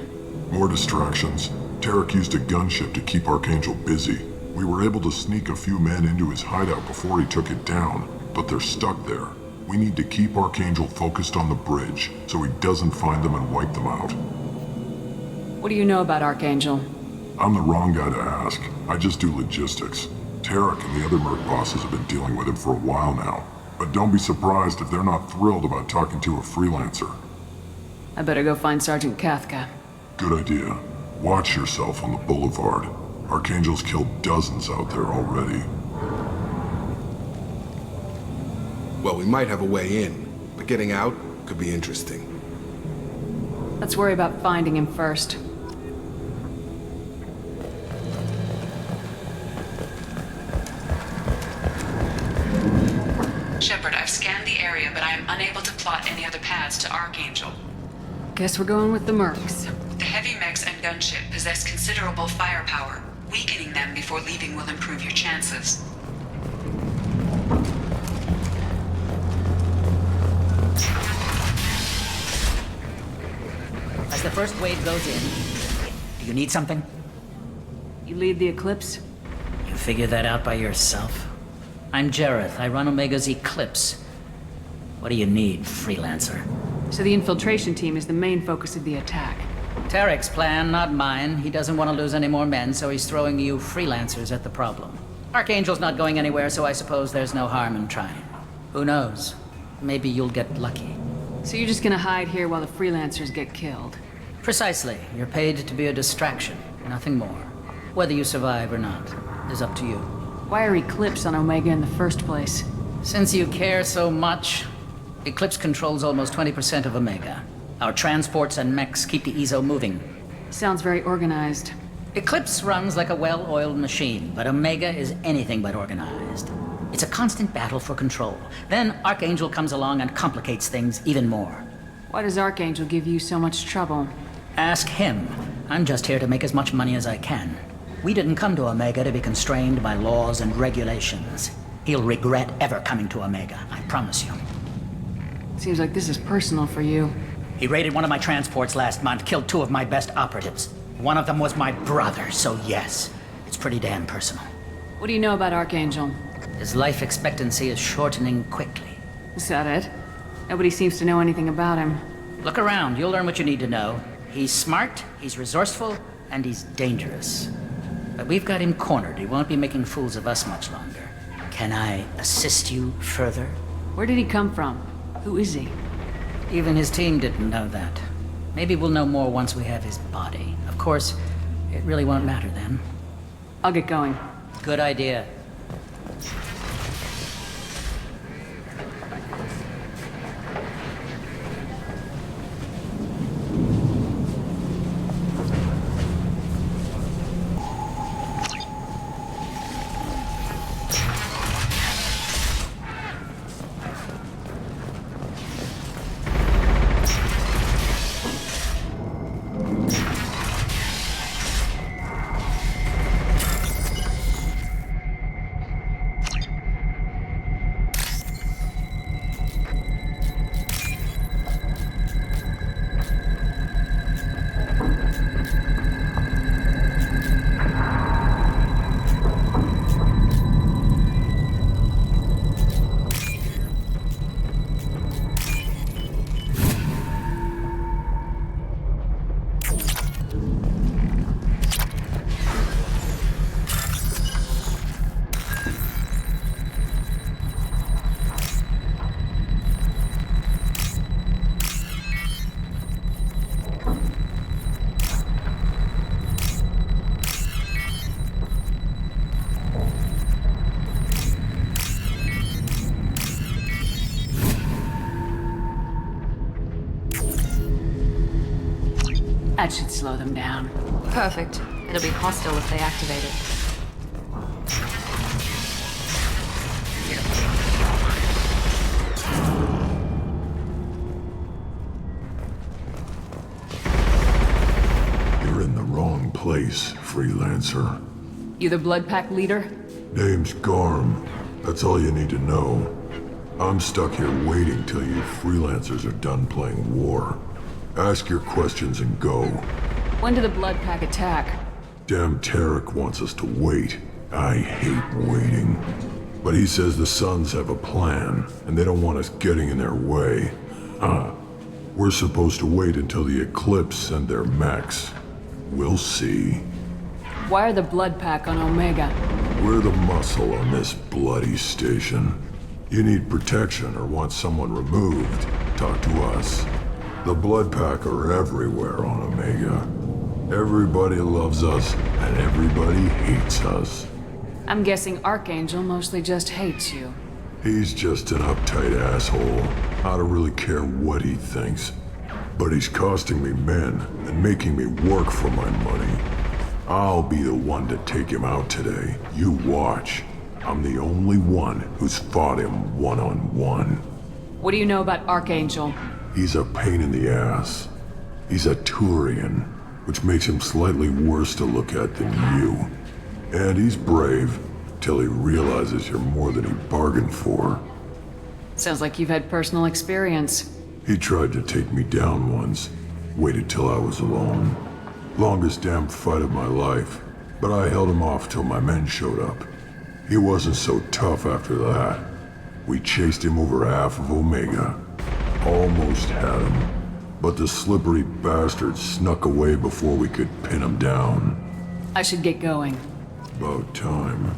More distractions. Tarek used a gunship to keep Archangel busy. We were able to sneak a few men into his hideout before he took it down, but they're stuck there. We need to keep Archangel focused on the bridge so he doesn't find them and wipe them out. What do you know about Archangel? I'm the wrong guy to ask. I just do logistics. Tarek and the other merc bosses have been dealing with him for a while now. But don't be surprised if they're not thrilled about talking to a freelancer. I better go find Sergeant Katka. Good idea. Watch yourself on the boulevard. Archangel's killed dozens out there already. Well, we might have a way in, but getting out could be interesting. Let's worry about finding him first. Shepard, I've scanned the area, but I am unable to plot any other paths to Archangel. Guess we're going with the mercs. The heavy mechs and gunship possess considerable firepower. Weakening them before leaving will improve your chances. As the first wave goes in, do you need something? You lead the Eclipse? You figure that out by yourself? I'm Jareth. I run Omega's Eclipse. What do you need, freelancer? So the infiltration team is the main focus of the attack. Tarek's plan, not mine. He doesn't want to lose any more men, so he's throwing you freelancers at the problem. Archangel's not going anywhere, so I suppose there's no harm in trying. Who knows? Maybe you'll get lucky. So you're just gonna hide here while the freelancers get killed? Precisely. You're paid to be a distraction, nothing more. Whether you survive or not is up to you. Why are Eclipse on Omega in the first place? Since you care so much, Eclipse controls almost 20% of Omega. Our transports and mechs keep the EZO moving. Sounds very organized. Eclipse runs like a well-oiled machine, but Omega is anything but organized. It's a constant battle for control. Then Archangel comes along and complicates things even more. Why does Archangel give you so much trouble? Ask him. I'm just here to make as much money as I can. We didn't come to Omega to be constrained by laws and regulations. He'll regret ever coming to Omega, I promise you. Seems like this is personal for you. He raided one of my transports last month, killed 2 of my best operatives. One of them was my brother, so yes, it's pretty damn personal. What do you know about Archangel? His life expectancy is shortening quickly. Is that it? Nobody seems to know anything about him. Look around, you'll learn what you need to know. He's smart, he's resourceful, and he's dangerous. But we've got him cornered. He won't be making fools of us much longer. Can I assist you further? Where did he come from? Who is he? Even his team didn't know that. Maybe we'll know more once we have his body. Of course, it really won't matter then. I'll get going. Good idea. That should slow them down. Perfect. It'll be hostile if they activate it. You're in the wrong place, freelancer. You the Blood Pack leader? Name's Garm. That's all you need to know. I'm stuck here waiting till you freelancers are done playing war. Ask your questions and go. When did the Blood Pack attack? Damn Tarek wants us to wait. I hate waiting. But he says the Suns have a plan, and they don't want us getting in their way. We're supposed to wait until the Eclipse send their mechs. We'll see. Why are the Blood Pack on Omega? We're the muscle on this bloody station. You need protection or want someone removed, talk to us. The Blood Pack are everywhere on Omega. Everybody loves us, and everybody hates us. I'm guessing Archangel mostly just hates you. He's just an uptight asshole. I don't really care what he thinks. But he's costing me men and making me work for my money. I'll be the one to take him out today. You watch. I'm the only one who's fought him one-on-one. What do you know about Archangel? He's a pain in the ass. He's a Turian, which makes him slightly worse to look at than you. And he's brave, till he realizes you're more than he bargained for. Sounds like you've had personal experience. He tried to take me down once, waited till I was alone. Longest damn fight of my life, but I held him off till my men showed up. He wasn't so tough after that. We chased him over half of Omega. Almost had him, but the slippery bastard snuck away before we could pin him down. I should get going. About time.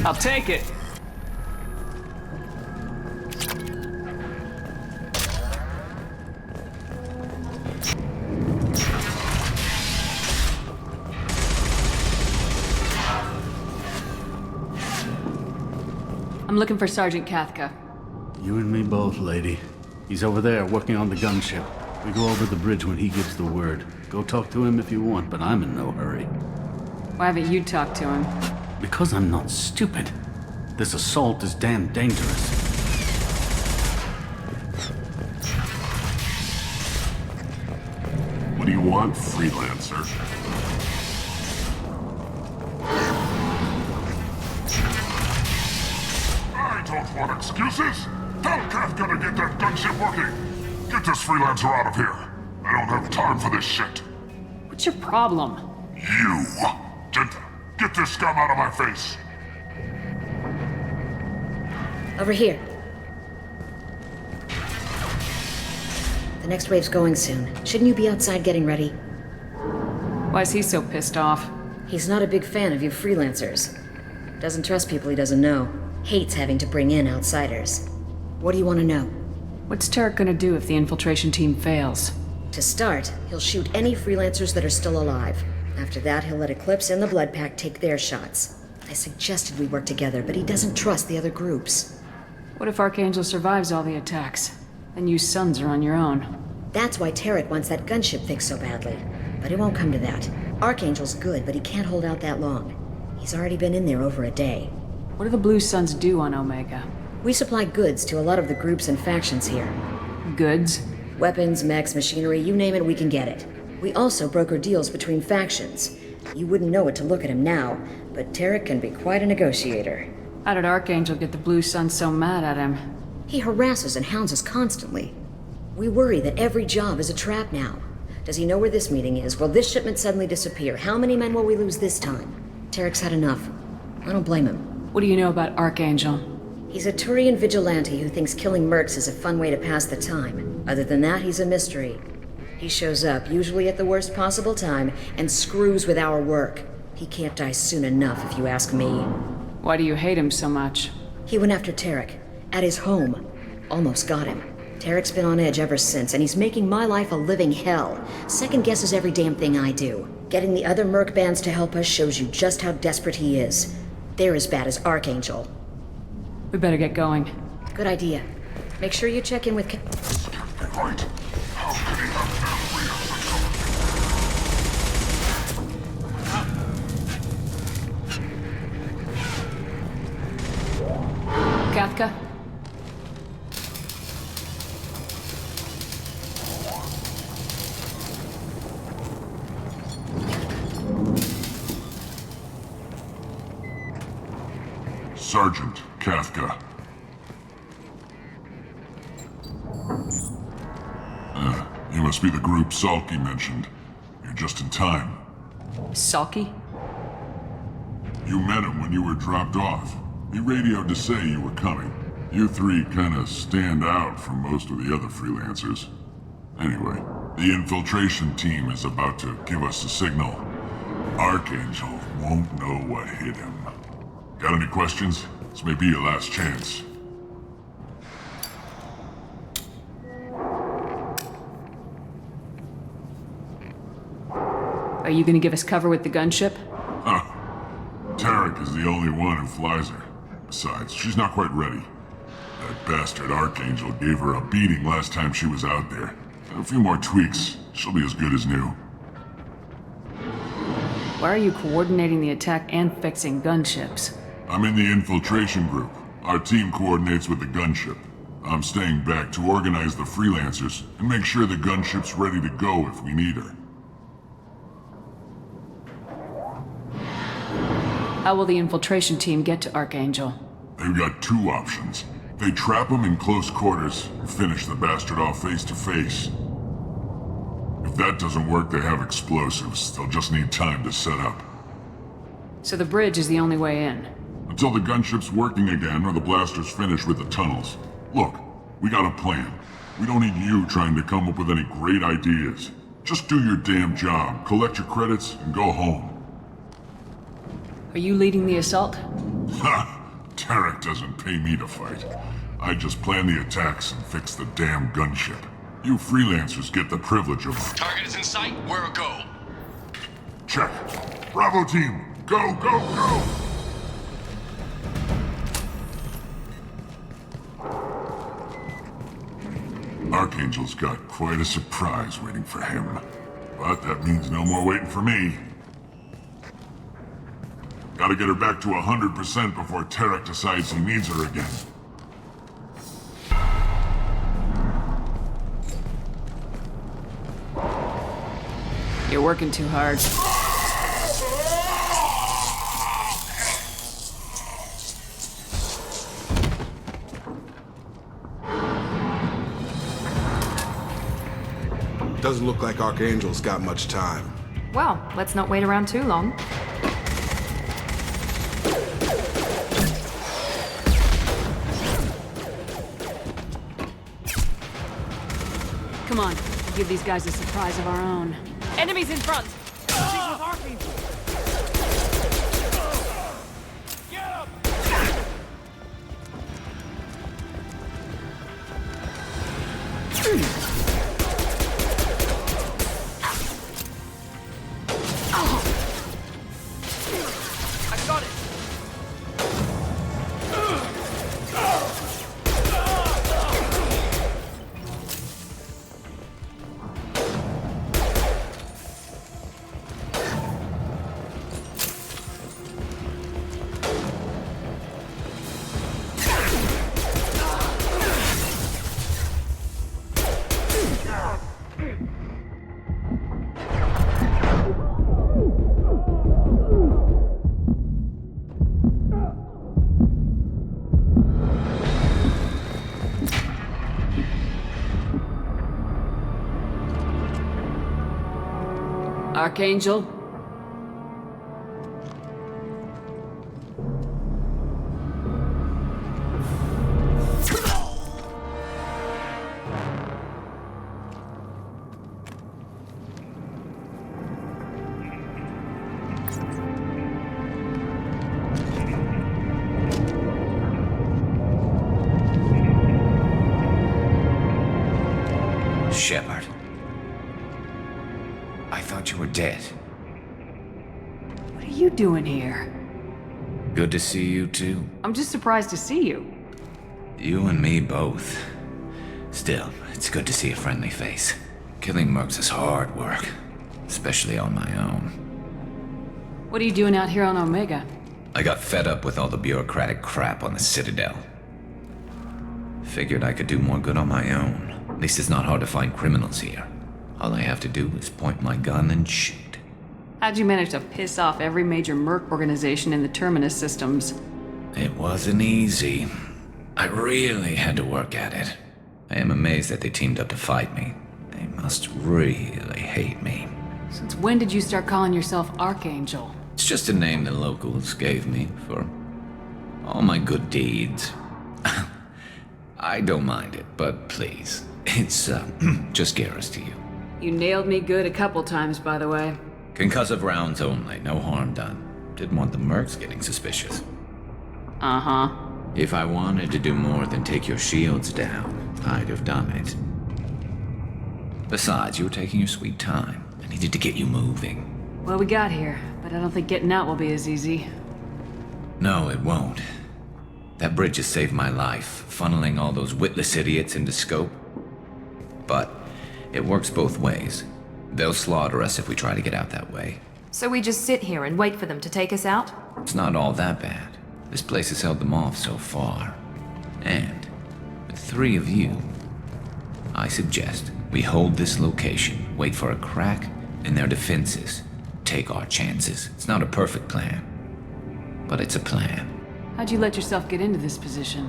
I'll take it. I'm looking for Sergeant Cathca. You and me both, lady. He's over there working on the gunship. We go over the bridge when he gives the word. Go talk to him if you want, but I'm in no hurry. Why haven't you talked to him? Because I'm not stupid. This assault is damn dangerous. What do you want, freelancer? I don't want excuses. Tell Kafka to get that gunship working. Get this freelancer out of here. I don't have time for this shit. What's your problem? You. Get this scum out of my face. Over here. The next wave's going soon. Shouldn't you be outside getting ready? Why is he so pissed off? He's not a big fan of you freelancers. Doesn't trust people he doesn't know. Hates having to bring in outsiders. What do you want to know? What's Tarek gonna do if the infiltration team fails? To start, he'll shoot any freelancers that are still alive. After that, he'll let Eclipse and the Blood Pack take their shots. I suggested we work together, but he doesn't trust the other groups. What if Archangel survives all the attacks? Then you sons are on your own. That's why Tarek wants that gunship fixed so badly. But it won't come to that. Archangel's good, but he can't hold out that long. He's already been in there over a day. What do the Blue Suns do on Omega? We supply goods to a lot of the groups and factions here. Goods? Weapons, mechs, machinery, you name it, we can get it. We also broker deals between factions. You wouldn't know it to look at him now, but Tarek can be quite a negotiator. How did Archangel get the Blue Suns so mad at him? He harasses and hounds us constantly. We worry that every job is a trap now. Does he know where this meeting is? Will this shipment suddenly disappear? How many men will we lose this time? Tarek's had enough. I don't blame him. What do you know about Archangel? He's a Turian vigilante who thinks killing mercs is a fun way to pass the time. Other than that, he's a mystery. He shows up, usually at the worst possible time, and screws with our work. He can't die soon enough, if you ask me. Why do you hate him so much? He went after Tarek. At his home. Almost got him. Tarek's been on edge ever since, and he's making my life a living hell. Second guesses every damn thing I do. Getting the other merc bands to help us shows you just how desperate he is. They're as bad as Archangel. We better get going. Good idea. Make sure you check in with Right. How could he have Cathca? Sergeant Cathca. You must be the group Salky mentioned. You're just in time. Salky? You met him when you were dropped off. He radioed to say you were coming. You three kinda stand out from most of the other freelancers. Anyway, the infiltration team is about to give us a signal. Archangel won't know what hit him. Got any questions? This may be your last chance. Are you gonna give us cover with the gunship? Huh. Tarek is the only one who flies her. Besides, she's not quite ready. That bastard Archangel gave her a beating last time she was out there. A few more tweaks, she'll be as good as new. Why are you coordinating the attack and fixing gunships? I'm in the infiltration group. Our team coordinates with the gunship. I'm staying back to organize the freelancers and make sure the gunship's ready to go if we need her. How will the infiltration team get to Archangel? They've got two options. They trap him in close quarters and finish the bastard off face to face. If that doesn't work, they have explosives. They'll just need time to set up. So the bridge is the only way in? Until the gunship's working again or the blasters finish with the tunnels. Look, we got a plan. We don't need you trying to come up with any great ideas. Just do your damn job, collect your credits, and go home. Are you leading the assault? Ha! Tarek doesn't pay me to fight. I just plan the attacks and fix the damn gunship. You freelancers get the privilege of... Target is in sight. Where a go? Check. Bravo team, go, go, go! Archangel's got quite a surprise waiting for him. But that means no more waiting for me. Gotta get her back to 100% before Tarek decides he needs her again. You're working too hard. Doesn't look like Archangel's got much time. Well, let's not wait around too long. Come on, we'll give these guys a surprise of our own. Enemies in front! I got it! Archangel? Shepard. I thought you were dead. What are you doing here? Good to see you too. I'm just surprised to see you. You and me both. Still, it's good to see a friendly face. Killing mercs is hard work, especially on my own. What are you doing out here on Omega? I got fed up with all the bureaucratic crap on the Citadel. Figured I could do more good on my own. At least it's not hard to find criminals here. All I have to do is point my gun and shoot. How'd you manage to piss off every major merc organization in the Terminus systems? It wasn't easy. I really had to work at it. I am amazed that they teamed up to fight me. They must really hate me. Since when did you start calling yourself Archangel? It's just a name the locals gave me for all my good deeds. I don't mind it, but please, it's just Garrus to you. You nailed me good a couple times, by the way. Concussive rounds only, no harm done. Didn't want the mercs getting suspicious. Uh-huh. If I wanted to do more than take your shields down, I'd have done it. Besides, you were taking your sweet time. I needed to get you moving. Well, we got here, but I don't think getting out will be as easy. No, it won't. That bridge has saved my life, funneling all those witless idiots into scope. But it works both ways. They'll slaughter us if we try to get out that way. So we just sit here and wait for them to take us out? It's not all that bad. This place has held them off so far. And with 3 of you, I suggest we hold this location, wait for a crack in their defenses, take our chances. It's not a perfect plan, but it's a plan. How'd you let yourself get into this position?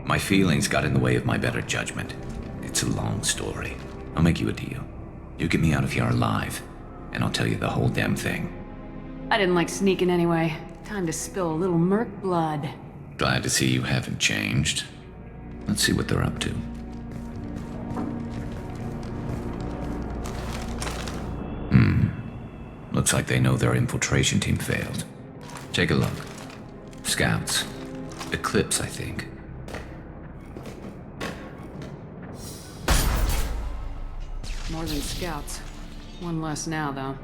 My feelings got in the way of my better judgment. It's a long story. I'll make you a deal. You get me out of here alive, and I'll tell you the whole damn thing. I didn't like sneaking anyway. Time to spill a little merc blood. Glad to see you haven't changed. Let's see what they're up to. Looks like they know their infiltration team failed. Take a look. Scouts. Eclipse, I think. More than scouts. One less now, though.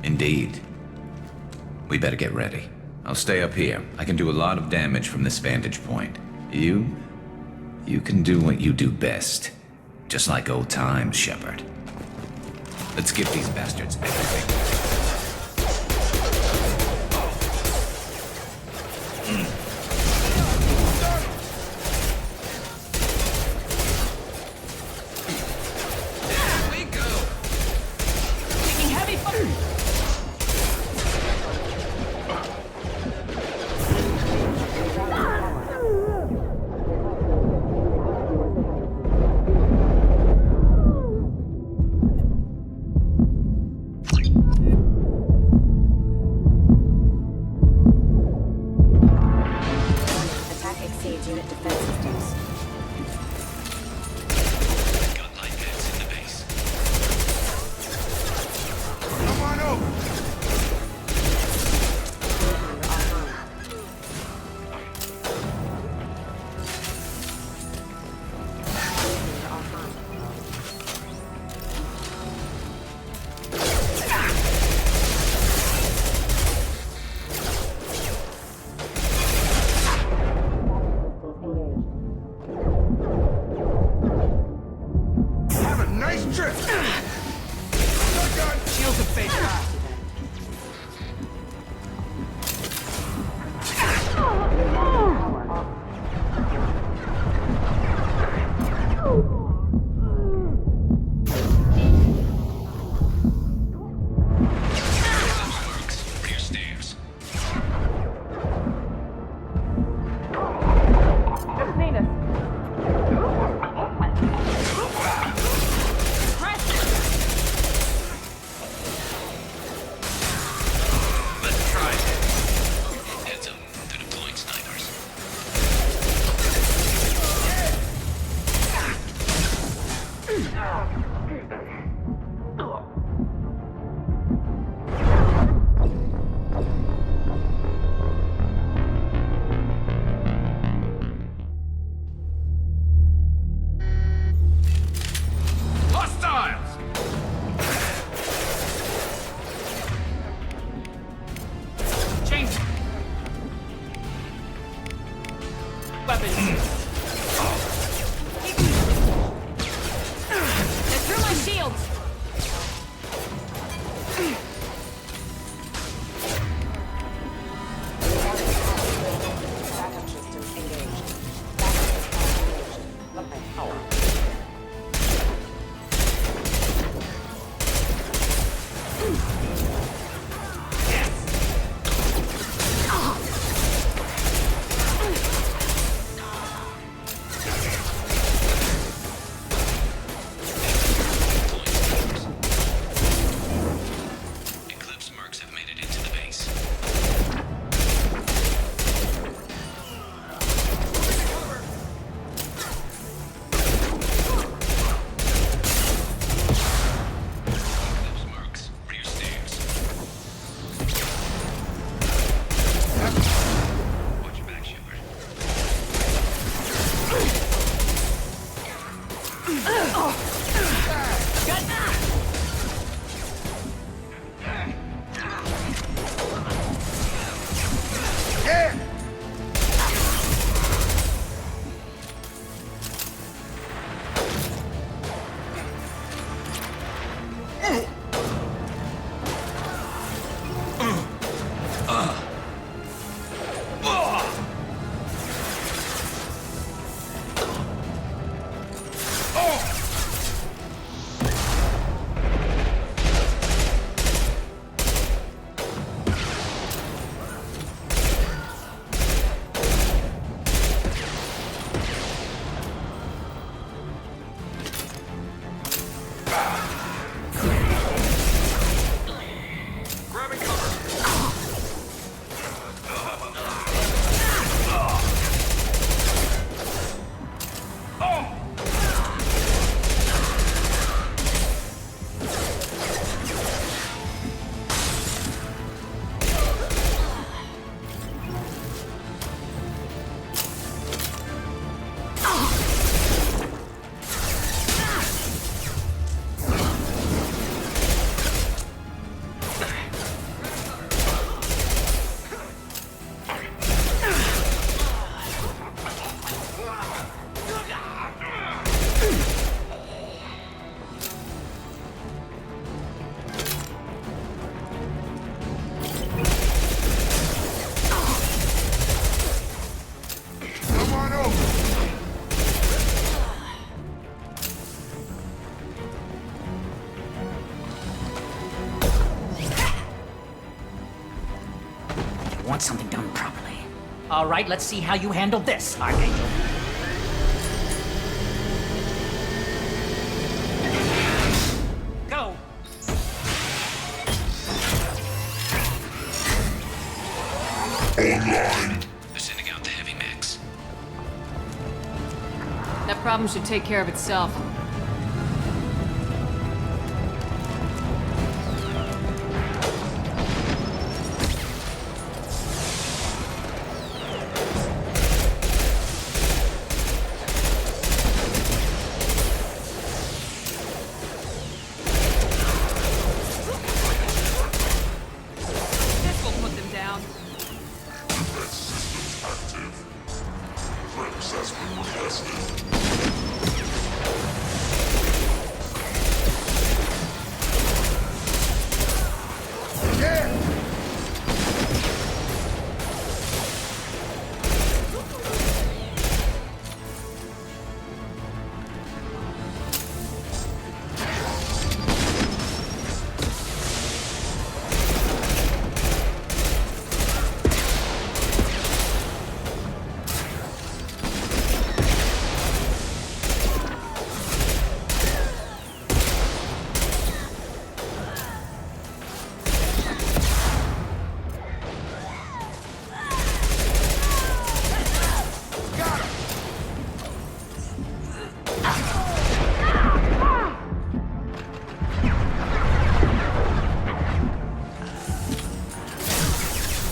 Indeed. We better get ready. I'll stay up here. I can do a lot of damage from this vantage point. You can do what you do best. Just like old times, Shepard. Let's give these bastards everything. want something done properly. All right, let's see how you handle this, Archangel. Go! Online. They're sending out the heavy mechs. That problem should take care of itself. This will put them down. Defense systems active. Threat assessment requested.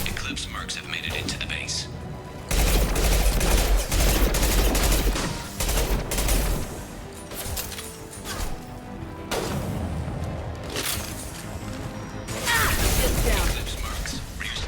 Eclipse mercs have made it into the base. Eclipse mercs, reduce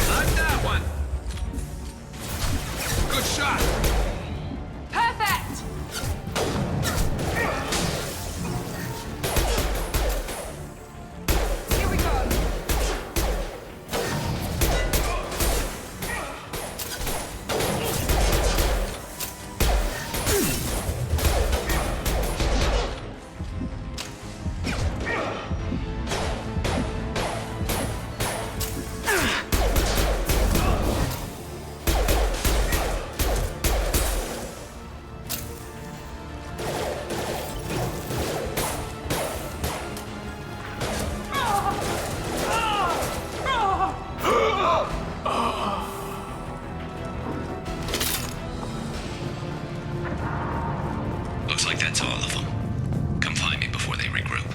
Like that one. Good shot. Perfect! Here we go. Looks like that's all of them. Come find me before they regroup.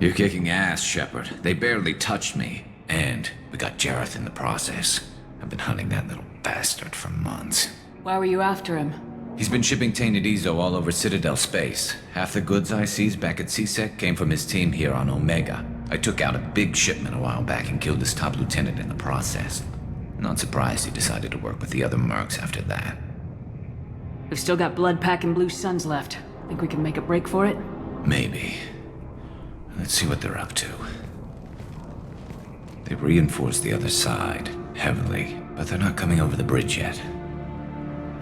You're kicking ass, Shepard. They barely touched me. And we got Jareth in the process. I've been hunting that little bastard for months. Why were you after him? He's been shipping tainted Ezo all over Citadel space. Half the goods I seized back at CSEC came from his team here on Omega. I took out a big shipment a while back and killed his top lieutenant in the process. Not surprised he decided to work with the other mercs after that. We've still got blood pack and blue suns left. Think we can make a break for it? Maybe. Let's see what they're up to. They've reinforced the other side, heavily, but they're not coming over the bridge yet.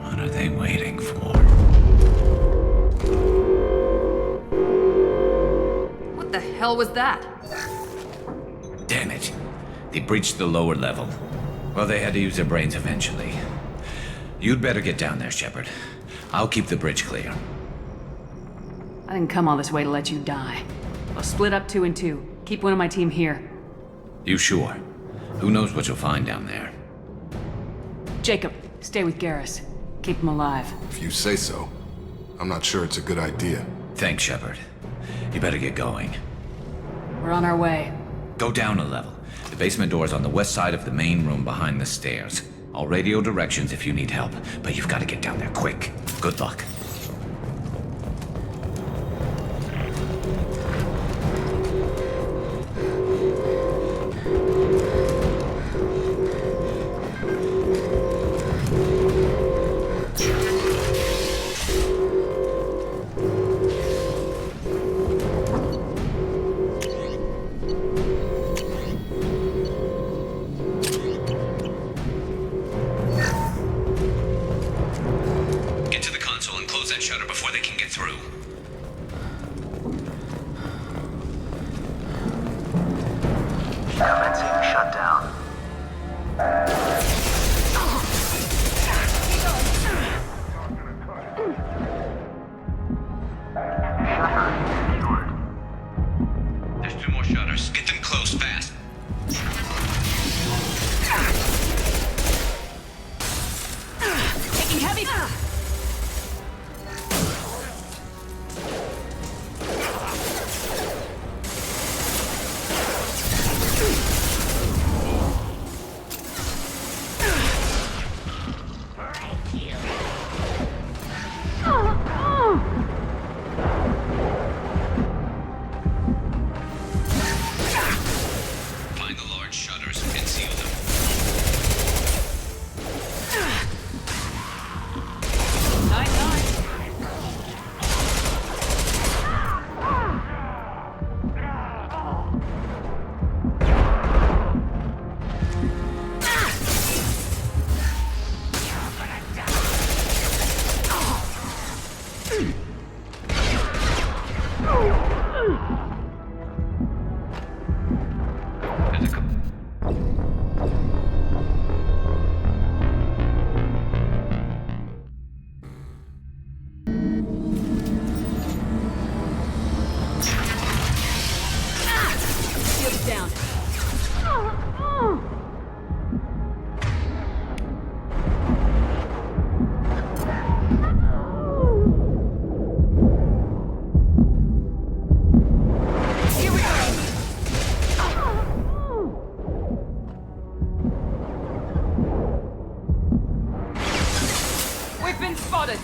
What are they waiting for? What the hell was that? Damn it. They breached the lower level. Well, they had to use their brains eventually. You'd better get down there, Shepard. I'll keep the bridge clear. I didn't come all this way to let you die. I'll split up 2 and 2. Keep one of my team here. You sure? Who knows what you'll find down there? Jacob, stay with Garrus. Keep him alive. If you say so. I'm not sure it's a good idea. Thanks, Shepard. You better get going. We're on our way. Go down a level. The basement door's on the west side of the main room behind the stairs. I'll radio directions if you need help, but you've got to get down there quick. Good luck. that shutter before they can get through. Commencing shutdown. There's 2 more shutters. Get them close, fast. Taking heavy. Find the large shutters and seal them. Shields down. Here we go. We've been spotted.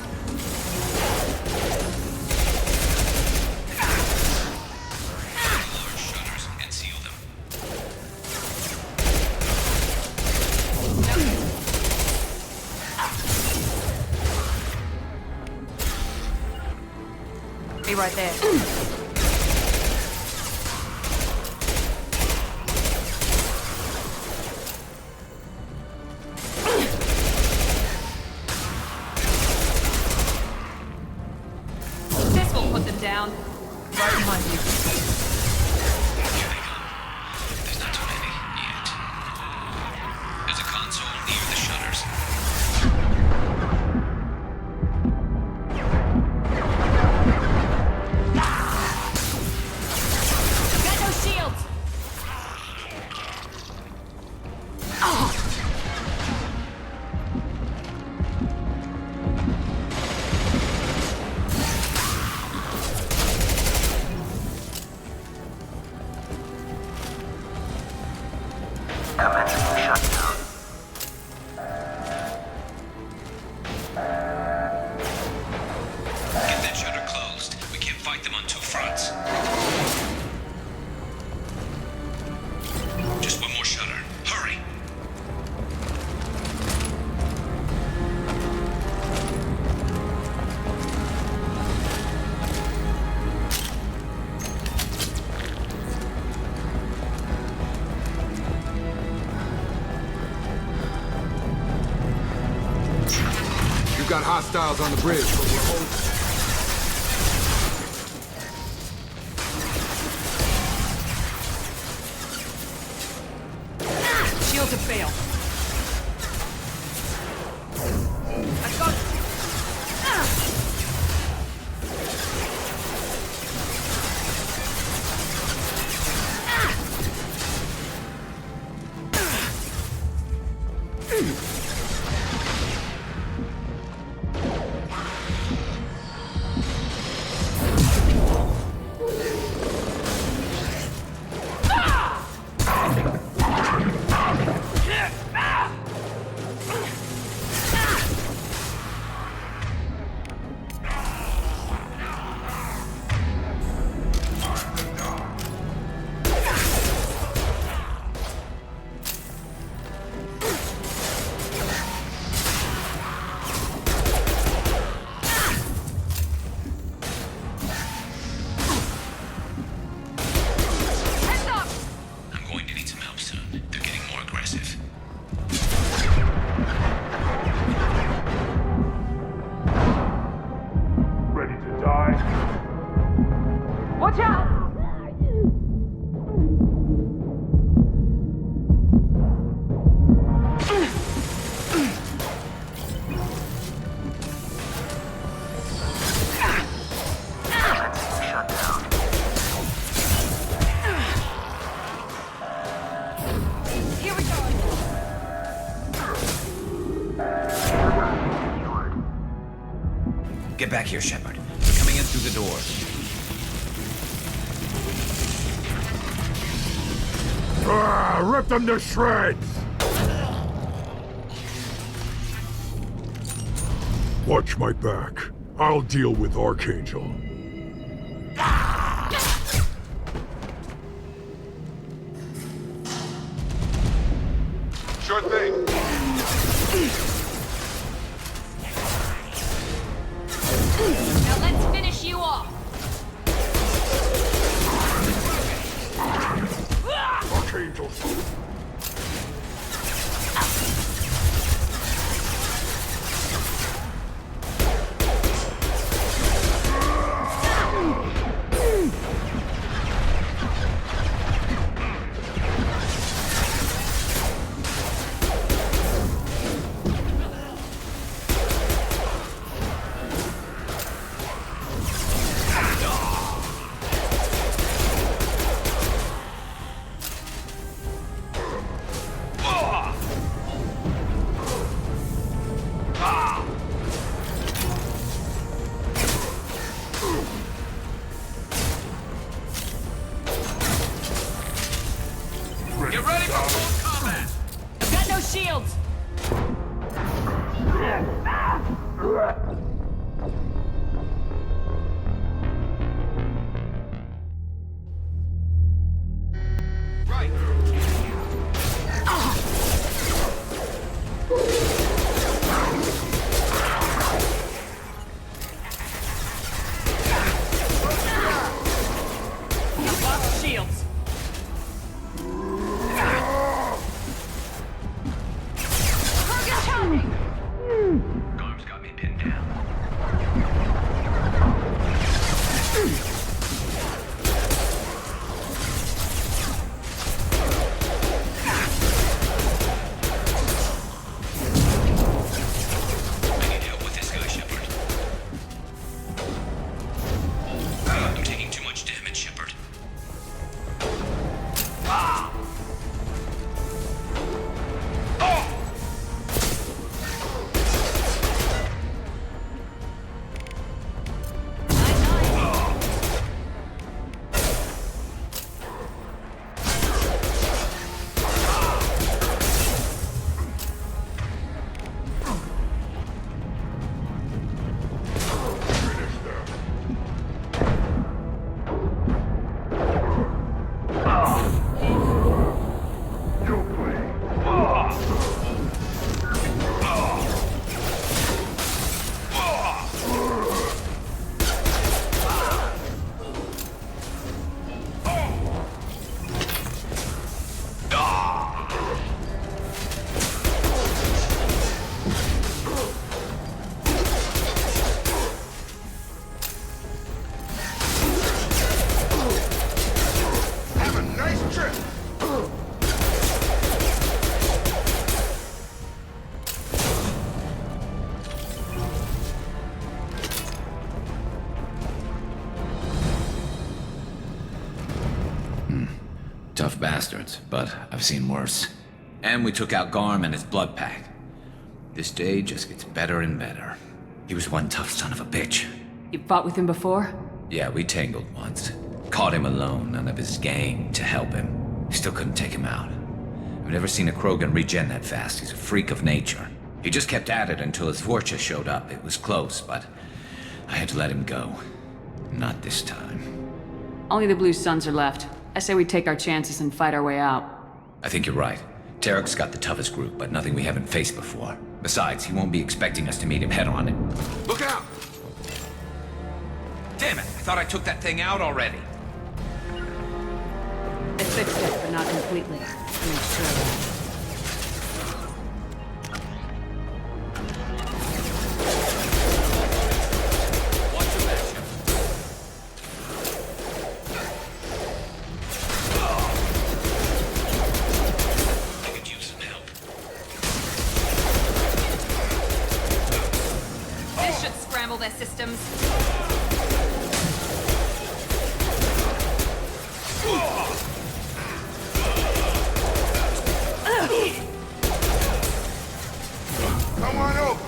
Large shutters and seal them. Be right there. This will put them down. Right behind you. There's not too many yet. There's a console near the shutters. Got no shields. Commencing shutdown. Get that shutter closed. We can't fight them on 2 fronts. Just 1 more shutter. Hurry! You've got hostiles on the bridge, but we're holding. Shield to fail. I've got it. Watch out! Here we go. Get back here, Shepard. They're coming in through the doors. Rip them to shreds! Watch my back. I'll deal with Archangel. Sure thing. Now let's finish you off. Archangel. Get ready for full combat! I've got no shields. I've lost shields. Garm's got me pinned down. I need help with this guy, Shepard. I'm taking too much damage, Shepard. Have a nice trip. Tough bastards, but I've seen worse. And we took out Garm and his blood pack. This day just gets better and better. He was one tough son of a bitch. You fought with him before? Yeah, we tangled once. Caught him alone, none of his gang to help him. Still couldn't take him out. I've never seen a Krogan regen that fast. He's a freak of nature. He just kept at it until his Vorcha showed up. It was close, but I had to let him go. Not this time. Only the Blue Suns are left. I say we take our chances and fight our way out. I think you're right. Tarek's got the toughest group, but nothing we haven't faced before. Besides, he won't be expecting us to meet him head-on. Look out! Damn it! I thought I took that thing out already. I fixed it, but not completely. I made sure of that. disable their systems. Come on over.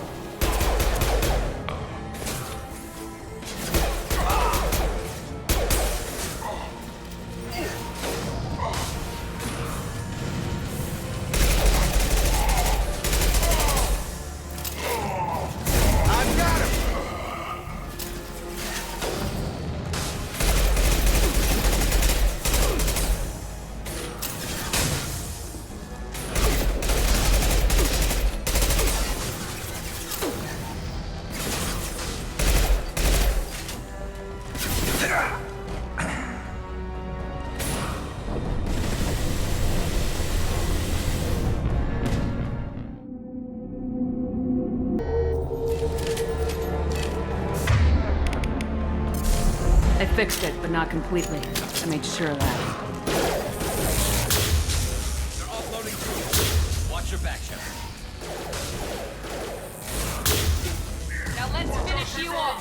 I fixed it, but not completely. I made sure of that. They're offloading crews. Watch your back, Shepard. Now let's finish you off.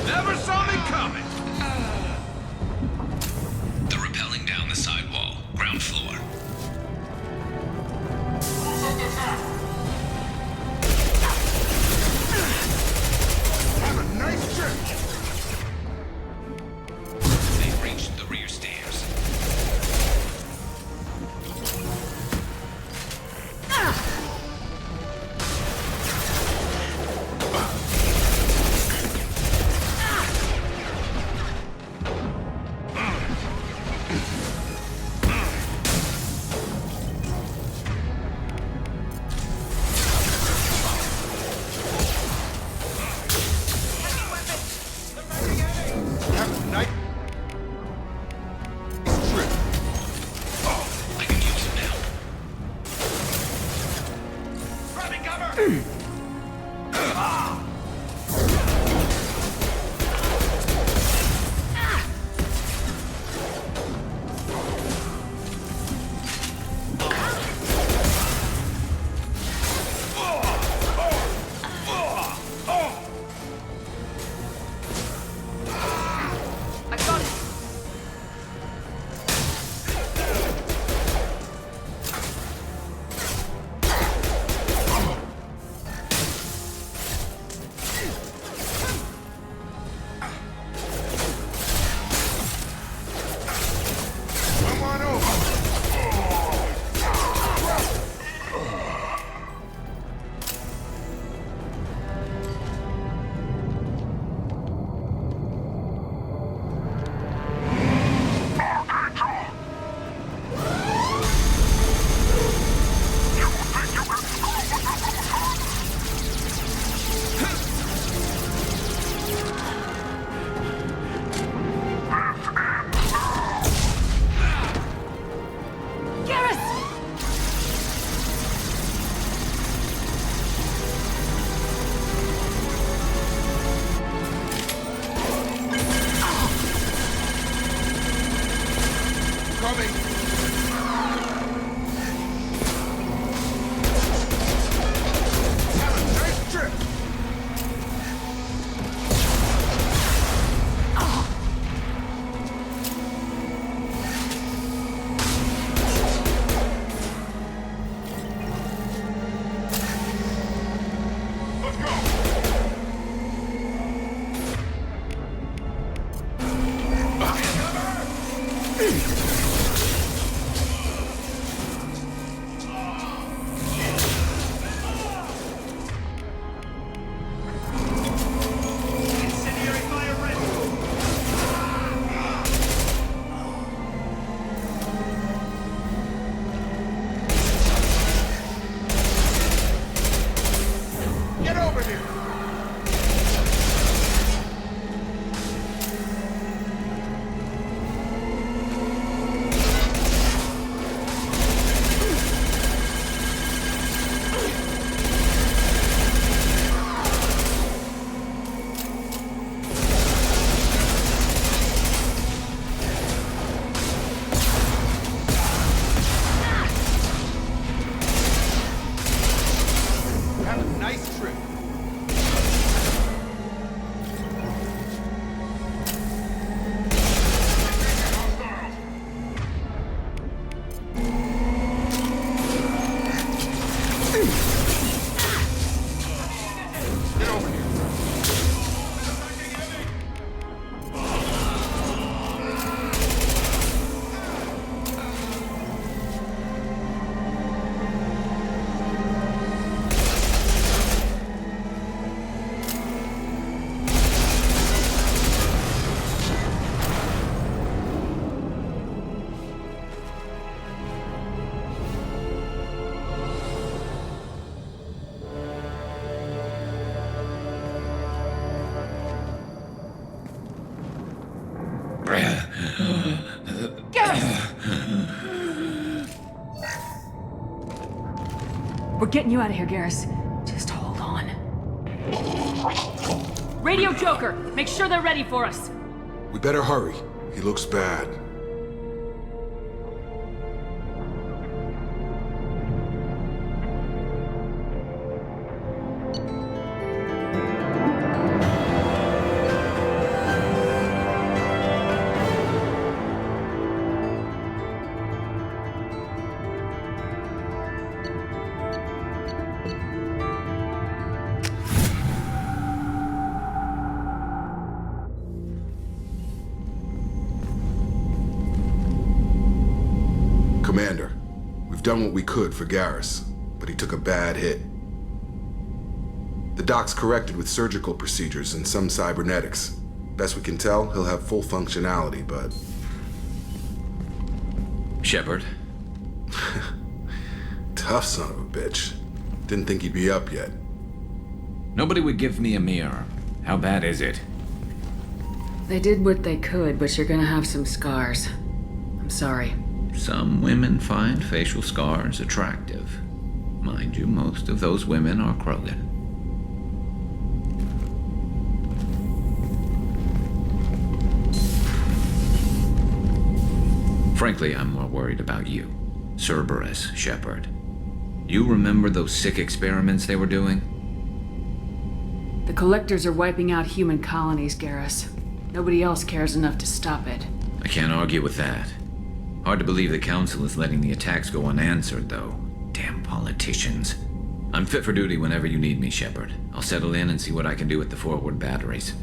Never saw me coming! They're rappelling down the sidewall, ground floor. Have a nice trip. They've reached the rear stairs. Have a nice trip. I can use it now. Grabbing cover! I got it. Come on over. Coming. Have a nice trip. Let's go. Incendiary fire ready! Get over here. We're getting you out of here, Garrus. Just hold on. Radio Joker, make sure they're ready for us. We better hurry. He looks bad. Commander, we've done what we could for Garrus, but he took a bad hit. The doc's corrected with surgical procedures and some cybernetics. Best we can tell, he'll have full functionality, but... Shepard? Tough son of a bitch. Didn't think he'd be up yet. Nobody would give me a mirror. How bad is it? They did what they could, but you're gonna have some scars. I'm sorry. Some women find facial scars attractive. Mind you, most of those women are Krogan. Frankly, I'm more worried about you. Cerberus, Shepard. You remember those sick experiments they were doing? The Collectors are wiping out human colonies, Garrus. Nobody else cares enough to stop it. I can't argue with that. Hard to believe the Council is letting the attacks go unanswered, though. Damn politicians. I'm fit for duty whenever you need me, Shepard. I'll settle in and see what I can do with the forward batteries.